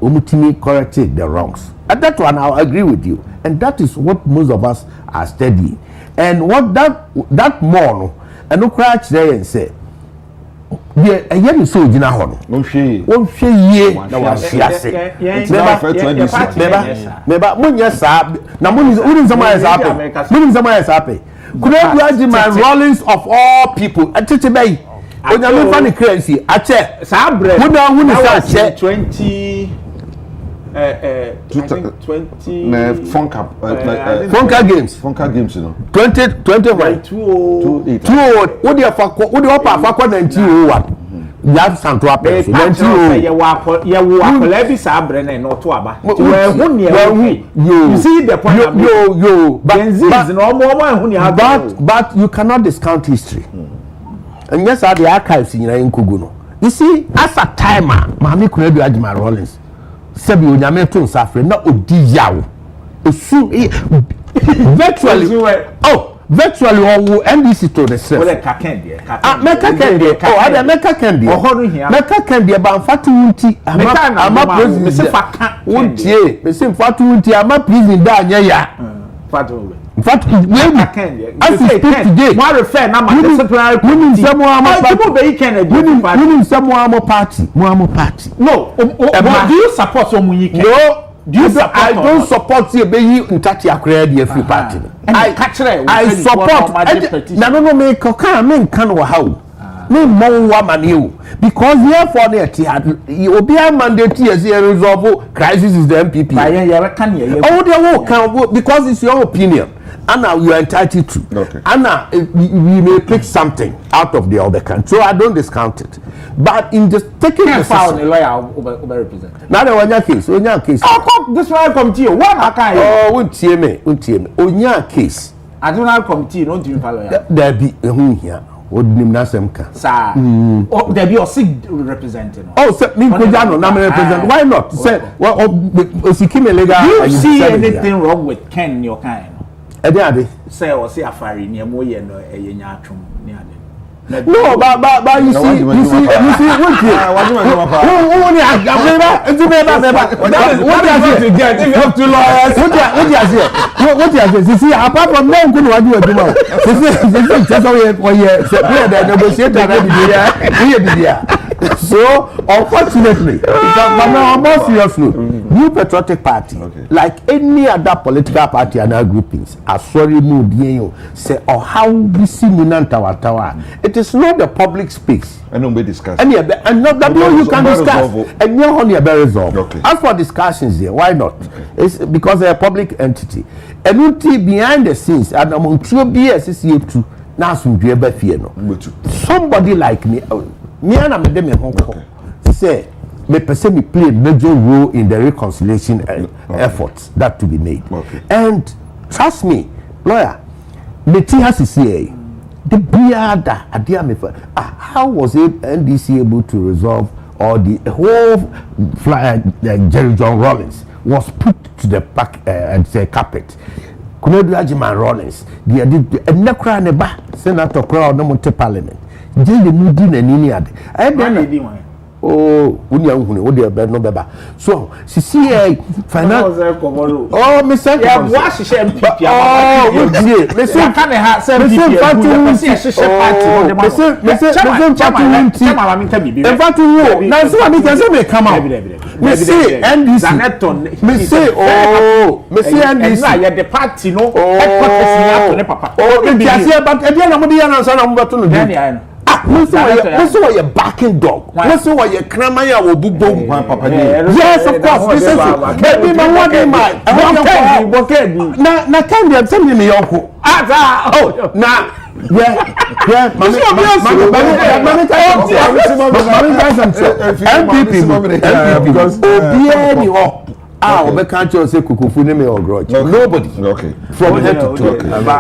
Omutimi corrected the wrongs. At that one, I'll agree with you. And that is what most of us are studying. And what that more, and no crash there and say, yeah, a young soldier now. Won't she ye? Never, Munya happy. Could I be my rollings of all people? At Titi Bay. When you find the currency, I check. Sabre. Who now 20 Funka games, you know. 2021. 208. What do you offer for 1901? You have some to appear. You see the point. But you cannot discount history. And yes, are the archives in Kuguno. You see, as a timer, Mammy could do Ajima Rollins. Sebi onyame to nsafre na odi yawo osu virtually owo NDC to the self well kakende meka kende meka kende ba mfatu unti ama president me se faka untie me se mfatu unti ama president da anya ya fatu mfatu we kende as we speak today mo refer na ma disciplinary committee party no do you support Omuyike? No. Do you support? I don't support you. Be you ntati akra the free party. I support. No me koka me nkan wo hawo. me mo wa mane because therefore they obi a mandate as resolve crisis is the MPP. Oh, they will come because it's your opinion. Anna, you are entitled to. Okay. Anna, we may pick something out of the other country. So I don't discount it. But in just taking the file, the lawyer will represent. Now the one case. Oh, this one committee. One I oh, won't hear me. On your case. I don't have committee. Don't you follow? There be who here. Sir, oh, there be a sick representing. Oh, sir, me Kujano, na me represent. Why not? Say, well, you see anything wrong with Ken your kind? Ade say or say afari ni mo ye no enya atwom ni ade no but you see what you get if you have two lawyers what you see apart from them could wadu aduma this just how the negotiator so unfortunately on a more serious note, New Patriotic Party like any other political party and our groupings are sorry mood say or how we see Munantawa. It is not the public space. And nobody discuss. And not that you can discuss. And you're only a very resolve. Okay. As for discussions here, why not? It's because they're a public entity. And you behind the scenes, and among two BSC too, now some somebody like me and I'm a Hong Kong say me person me play a major role in the reconciliation efforts that to be made. And trust me, lawyer, Meti has to say the biada adia me how was NDC able to resolve or the whole Jerry John Rawlings was put to the back the carpet. Kunedu Ajiman Rawlings they did nekra neba senator crowd no monte parliament je the mudi na nini ade oh unya nhune wo de be no beba so see finance oh me say yeah wa hihye MPP oh me say ka ne ha say MPP me say hihye party me say na so me can say me come out me say NDC me say oh me say NDC na ya the party no headquarters ni ato ne papa oh me say but e dey na mo dey na so na mo beto no Listen what you're backing dog. Listen what you're cramming your boom. Yes, of course. This is baby, my one day, my na candy, I'm sending me your oh, now. Yeah, MPP because we can't just say kukufu ne me or grudge. Nobody. Okay. From head to toe.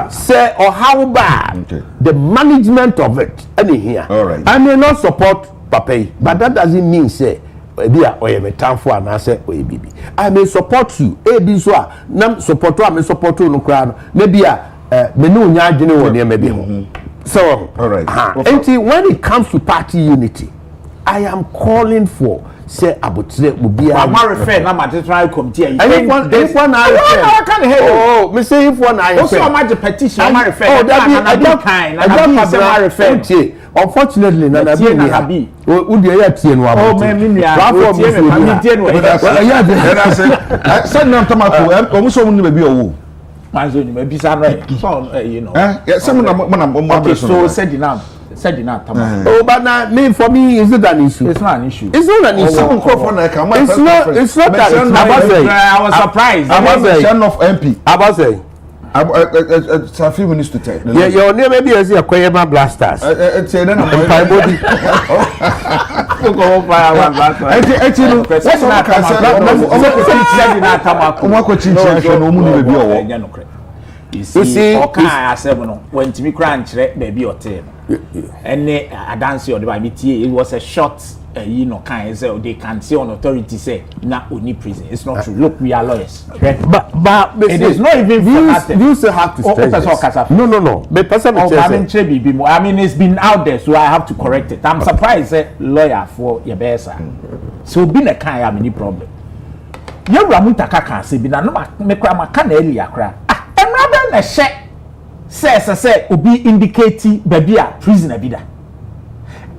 Say or how bad the management of it. Any here. All right. I may not support Pape, but that doesn't mean say be a oye me time for an answer oye bibi. I may support you. Be so nam support you. I may support you no crowd. Maybe me no nya adwene wo ne maybe ho. So all right. When it comes to party unity, I am calling for say abotire obi am refer na matetral committee if one I refer oh me say if one I refer also am petition am refer oh that be unfortunately na be who dey here tie no about oh me tie me say na tamako o so mu ni be owo manzo ni me bisa no so you know some na so said enough. Oh, but now, for me, is it an issue? It's not an issue. It's not an issue. It's not that. I was surprised. I was a son of MP. I was saying. It's a few minutes to take. Yeah, your name maybe as a Kwabena Blasters. It's a body. You see, okay, I said, when Timmy Crunch, baby, or tail. And I dance on the BT, it was a short, you know, kind of they can say on authority say, not only prison. It's not true. Look, we are lawyers. But it is not even you still have to stress no. I mean, it's been out there, so I have to correct it. I'm surprised, lawyer for your best. So, being a kind of any problem. You Ramuta can't say, but I'm not make a can earlier cry. And rather a check says, Obi indicating baby a prisoner bidder.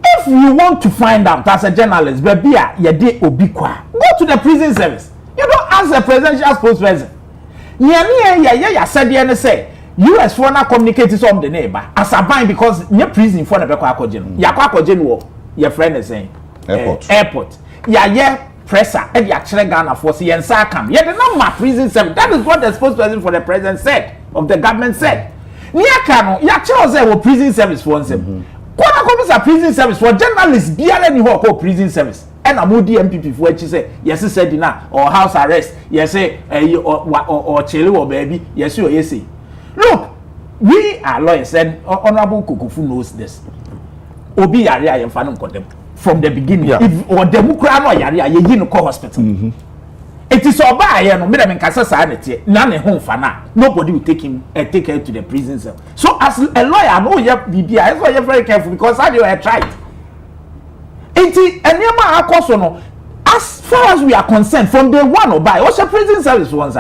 If you want to find out as a journalist, baby a ye Obi kwa, go to the prison service. You don't ask the presidential spokesperson. Ya said the say US for na communicate some the neighbor as a bind because near prison for na be kwa akogye no ya kwa akogye no your friend is saying airport yeah presser and ya chere Ghana for see yensa kam yeah the number prison service that is what the spokesperson for the president said of the government said near kano ya chere say wo prison service for nsem kwa come say prison service for journalists biara ni ho call prison service and amodi MPP for echi say yes said na or house arrest yes say or chele or baby yes or yes. Look, we are lawyers and Honorable Kukufu knows this. Obi yari I am fan condemn from the beginning. Yeah. If or democrat no yari you no call hospital. It is oba aye no me dem nkasa sa na tie na ne ho fana. Nobody will take him take her to the prison cell. So as a lawyer no you BBI so you very careful because how you tried. Enti enema akoso no as far as we are concerned from day one oba what's your prison service once.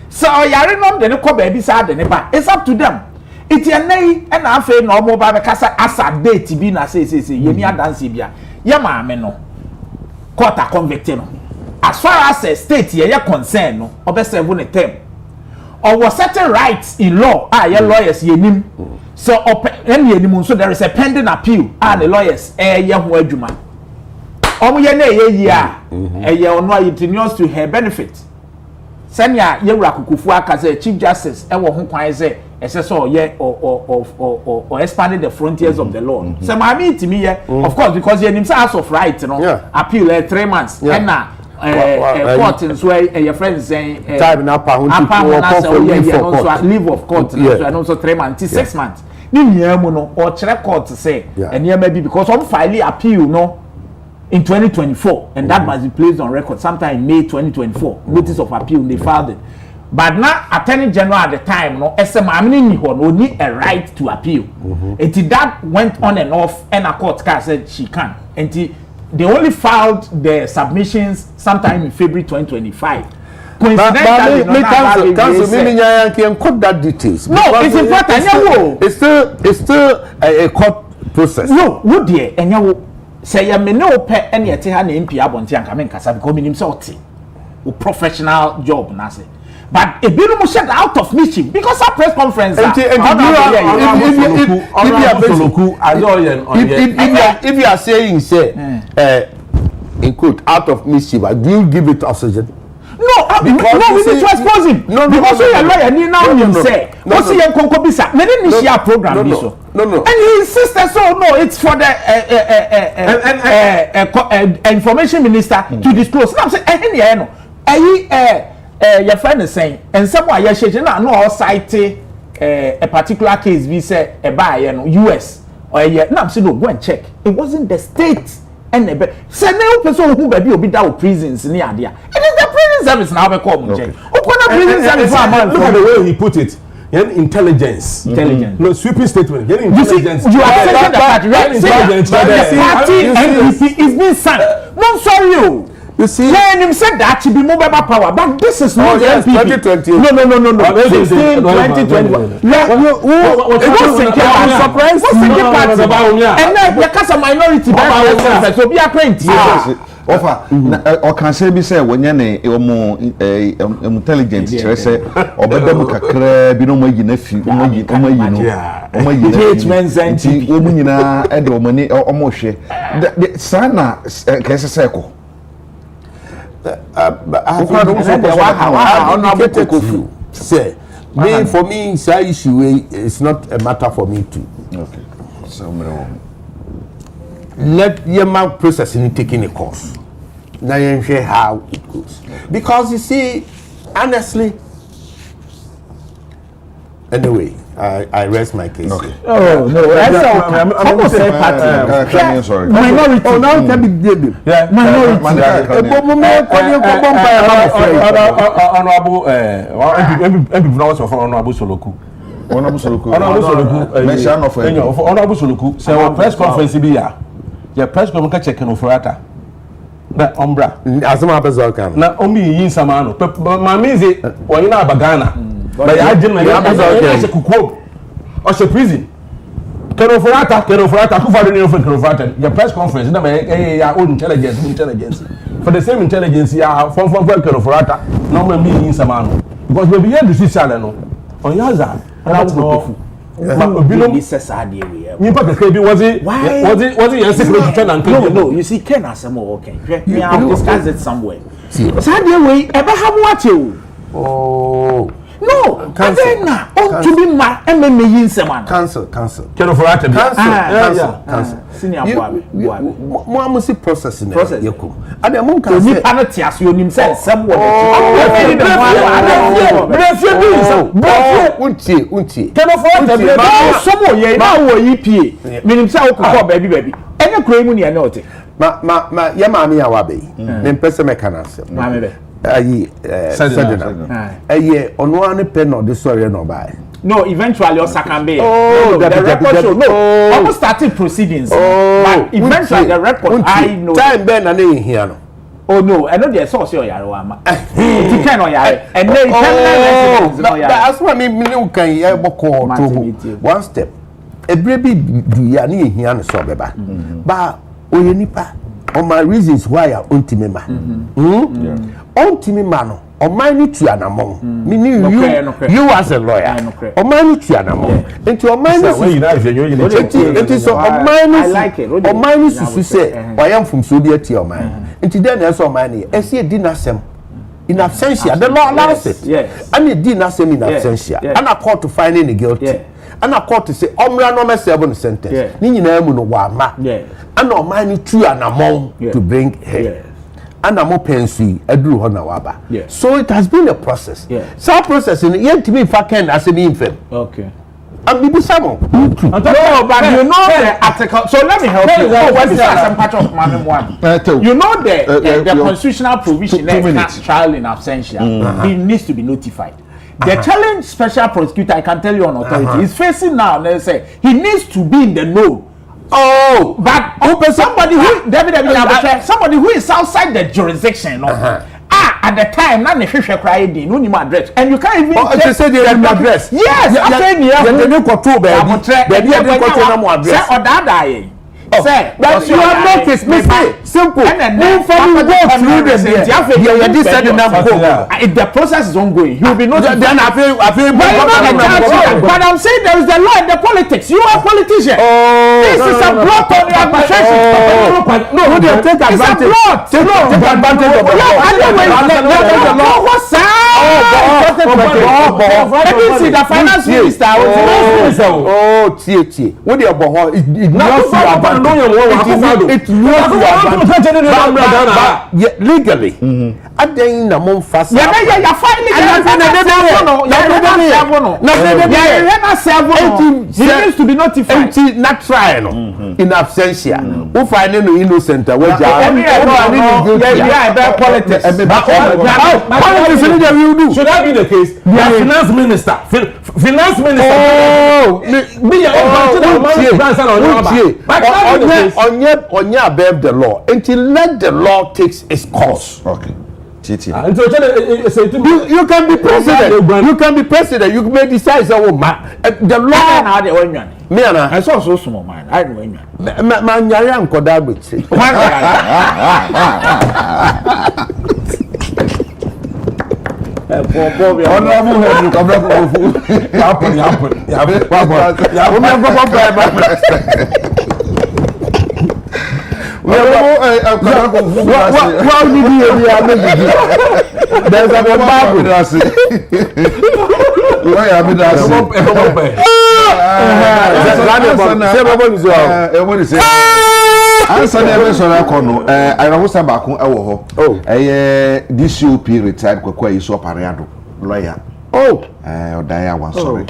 So yare nom de ne ko ba bi sa de ne ba it's up to them it enai e na afa no mo ba be kasa asa date bi na say yemi adanse bia ye maame no court a convict no as far as a state ye concern no obe serve ne term or was certain rights in law ye lawyers ye nim so any nim so there is a pending appeal the lawyers ye ho adwuma omo ye na ye ye ono ayitinious to her benefit. Senya yewura kukufu aka say chief justice e wo ho kwan say ese so ye or expanding the frontiers of the law. Say ma me itimi ye of course because ye nim say house of right no appeal 3 months and na court so your friends saying time na pa hun to leave of court so and also 3 months 6 months ni niamu no or chere court say and here maybe because some file appeal no in 2024 and that must be placed on record sometime in May 2024 notice of appeal they filed it but now attorney general at the time no SMAMini ni ho no need a right to appeal until that went on and off and a court said she can until they only filed the submissions sometime in February 2025 coincidentally can cut that details no it's important it's still a court process no would there enyawo say ya me no pe ene ete ha na MP abonti anka me nkasa because minim say oti o professional job na say but e bi no mo shed out of mischief because our press conference if you are saying say in quote out of mischief do you give it oxygen? No, because we need to expose him. No, because we are lawyer. Ni now him say, "What's your konkobisa?" Me didn't share program this so. No. And he insisted, so no, it's for the information minister to disclose. Now I'm saying, no, your friend is saying, and someone you're shaking now, no, all cite a particular case. We say a buy, US or now I'm saying, no, go and check. It wasn't the state. And say no person who be obi da prisons ni ade. It is the prison service now be call mo check. Prison service for a man. Look at the way he put it. Intelligence. No sweeping statement. Intelligence. You are saying that intelligence. Party NDC is being sunk. No sorry you. You see, when him said that he be mobile power, but this is not the NPP. 2020. No. 16, 2021. I'm surprised. What's the party? And then you cast a minority. So be a print. Offer or can say be say when you more intelligence. Say or better kakra bi no mo yi na fi o yi no women na edo money o mo hwe sana kese seko for me, issue it's not a matter for me to. Okay. So let your processing taking a course. Now you share how it goes. Because you see, honestly, anyway, I rest my case. Okay. Oh no, I'm almost say party. Sorry. Minority. Oh, now can be David. Yeah, minority. Honorable Soloku. Mention of Honorable Soloku. So press conference be ya. Your press conference checking of Rata. Na ombra. Asema pesa kan. Na ombi yin samano. Ma means when you na bagana. But I didn't know kukuo or so prison. Kerofrata, who for the Kerofrata. Your press conference, your own intelligence. For the same intelligence, you are from Kerofrata, no man being in Samano. Because we begin to see Salano. On Yaza, Obinom says ade we. Nipa keke bi was it yes secret na nkan. No, you see Ken asemo okay. We have discussed it somewhere. Ade we ebe ha mo ache o. Oh. No, cancel. To be ma emme yin seman. Cancel. Keno for at Cancel. Senior boy. Mo amusi process na yekum. Ade mo kan say. Ni pa no tiase onim say sem wo unti. Keno for at somo ye ma wo yi pie. Minim say okukọ baby. Enye kro emu ne ya na ote. Ma ye ma me ya wa be. Me mpese me kana asem. Ma me be. Ayi Sedina. Aye ono ane pe no de sori no buy. No, eventually Osakambe. Oh, the record show. No, almost started proceedings. But eventually the record I know. Time ben na ne here no. Oh no, I know the source your yaro ama. It can on yaro. And then that's why me kan e boko to one step. Ebre bi du ya ne here no so beba. Ba oye nipa on my reasons why I ultimate man. Ultimate man. Omani tu anamon. Meaning you as a lawyer. Omani tu anamon. Into omani. It is so omani. I like it. Omani to say, I am from Sudia to omani. Into then there's omani. I see a dinasem in absentia. The law allows it. Yes. And it dinasem in absentia. And I call to find any guilty. And I call to say, Omra no me 7 sentence. Nini na emu no wama. And omani tu anamon to bring her. And I'm open to Edru Honawaba. So it has been a process. So process in yet to be fucking as an infant. Okay. And maybe some. No, but you know the article. So let me help you. What's some part of Madam One? You know the constitutional provision that trial in absentia. He needs to be notified. The challenge special prosecutor, I can tell you on authority, is facing now. They say he needs to be in the know. Oh, but somebody who is outside the jurisdiction, at the time, not the fish cry, no name address, and you can't even say the address. Yes, Say, but you are not case simple. And then go through the the process is ongoing. You'll be not then I feel but I'm saying there is the law in the politics. You are a politician. This is a block on the administration. No, who they take advantage? Take advantage of the law. What's let me see the finance minister. Oh, tie. What they are legally. At the end, I'm on fast. He needs to be notified. Not trial in absentia. Who find any innocent? Should that be the case? The finance minister. Onye above the law until let the law takes its course. Okay. You can be president. You can be president. You may decide the law. Me ana. I saw so small man. I know you. Man yare ankoda gbe. There's a Bible. DCOP retired kwa Iso Pareado lawyer. Odaya one sorry.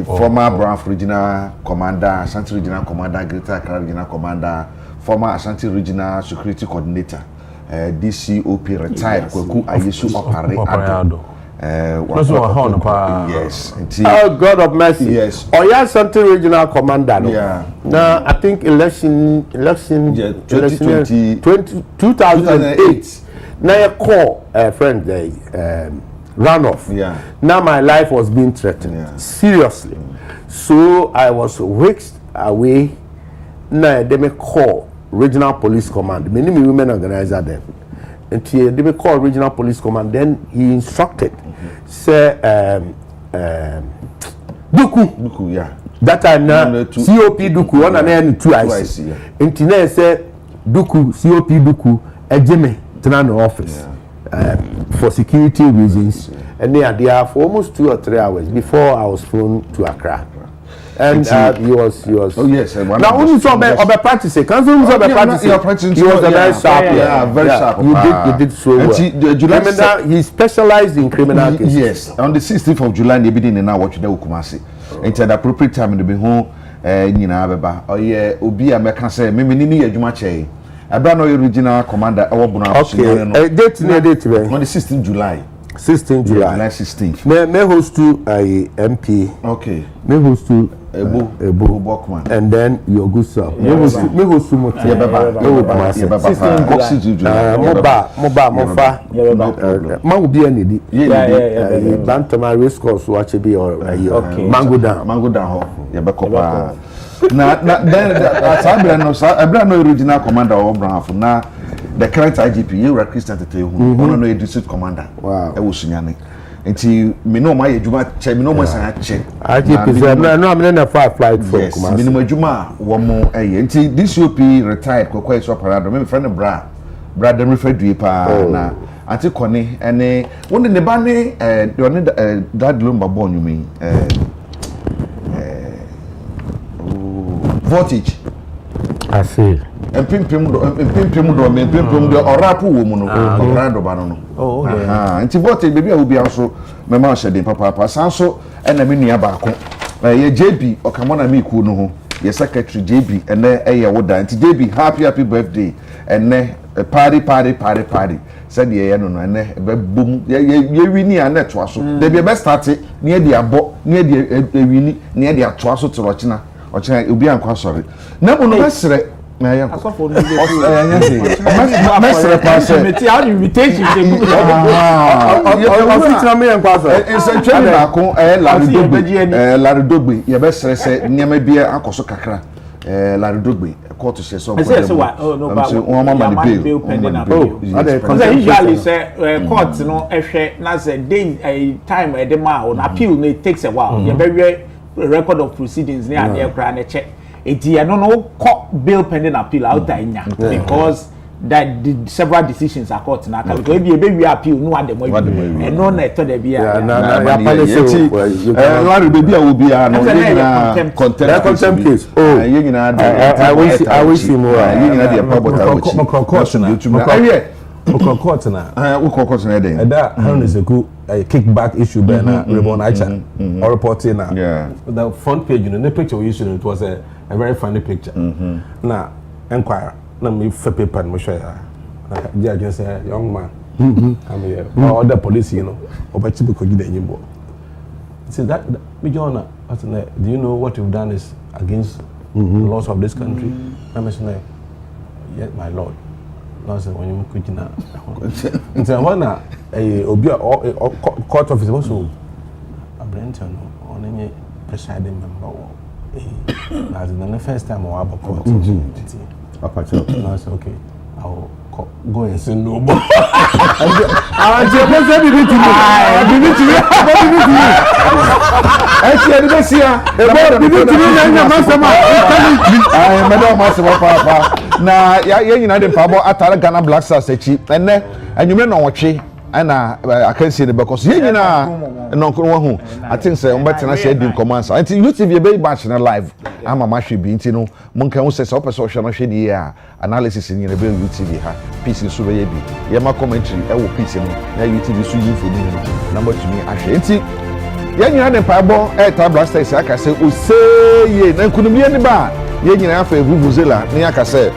Former Branf Regional Commander, Ashanti Regional Commander, Greater Accra Regional Commander, former Ashanti Regional Security Coordinator, DCOP retired Kweku Ayesu Pareado. Yes. Oh, God of mercy. Yes. Oya Ashanti Regional Commander. No? Yeah. Now I think election 2008. Now you call a friend runoff. Yeah. Now my life was being threatened. Yeah. Seriously. So I was whisked away. Now they may call Regional Police Command. Many women organizer them. And they may call Regional Police Command. Then he instructed, say, Duku, yeah. That time na COP Duku on na 2 IC. Nti na say Duku COP Duku ejeme tena no office for security reasons. And they are there for almost 2 or 3 hours before I was flown to Accra. And he was. Oh yes. Now only so about practice. Council was about practice. He was a very sharp. Yeah, very sharp. You did so well. He specialized in criminal cases. Yes. On the 16th of July, they begin now watch the Kumasi. Into the appropriate time in the home. Nyina abeba. Oh yeah. Obi American say me ni adwuma chey. Abra no original commander. Okay. Date on the 16th July. 16th July. July 16th. Me host to a MP. Okay. Me host to Ebu Bokman. And then your good self. Me host to Moti. Mofa. Ma will be any. Yeah. Bantama race course watch be or Mango down. Yabakopa. Na then Abra no original commander or Brown na the current IGP you were Christian Tete who no district commander. Wow. E wo sunyane. Nti me no my adwuma che me no mo san che. IGP no am na far flight from Kumasi. Me no adwuma wo mo eye. Nti this OP retired kokoi so parado me friend bra dem refer due pa na ati kone ene won ne ba ne dad lomba born you mean voltage. I see. Pimpim do orapu wo mu no orado ba no. Oh okay. Nti voltage baby a wo bia so me ma hye den papa sanso na me nua ba ko. Ye JB okamona me ku no ho. Ye secretary JB ene eye wo da. Nti JB happy birthday. Ene party. Said ye no ene be bom ye wini a net to so. De be start ne e dia bo ne e dia wini ne e dia to so to rochina. Ochina obi ankwa sori. Na mo no besre na ya asofo no mesre pa se meti how invitation dey go office na me ankwa sori ensentwe na ko laridogbe ye besre se niam bia akoso kakra laridogbe court se so bail pending appeal usually say court no ehwe na say day time e dey ma on appeal no it takes a while ye be record of proceedings near the ekra na check eti no bail pending appeal out anya because that the several decisions are court na because e be appeal no ademo e no na eto de bia na ya policy lari baby a obi a no contempt case ye nyina I wish him well ye nyina dey pabota wuchi court na court na dey that how is a kickback issue there na Rebon Acha or reporting na the front page the picture we used it was a very funny picture na enquire na me for paper and me show ya na judge say young man come here or the police obachi be kogi dey nyimbo say that me John do you know what you've done is against the laws of this country I say yes my lord no say when you could na nti wana obi court officer also Brenton onye presiding member as the first time we have a court no say okay I'll go and say no more I just say be to me na ya nyina de pabo atare Ghana Black Stars echi enne anwume no wotwe ana akansi ne because ye nyina no nkro wa hu I think say on betena say di command anti YouTube be batch na live ama ma hwe bi nti no monka hu say so person hwe no hwe di ya analysis nyina be YouTube ha piece so be ye bi ye ma commentary e wo piece no na YouTube so yi fo ni no number to me ahwe nti ye nyina de pabo eta Black Stars aka say o say ye na nkunum ye ni ba ye nyina afa evuvuzela ne aka say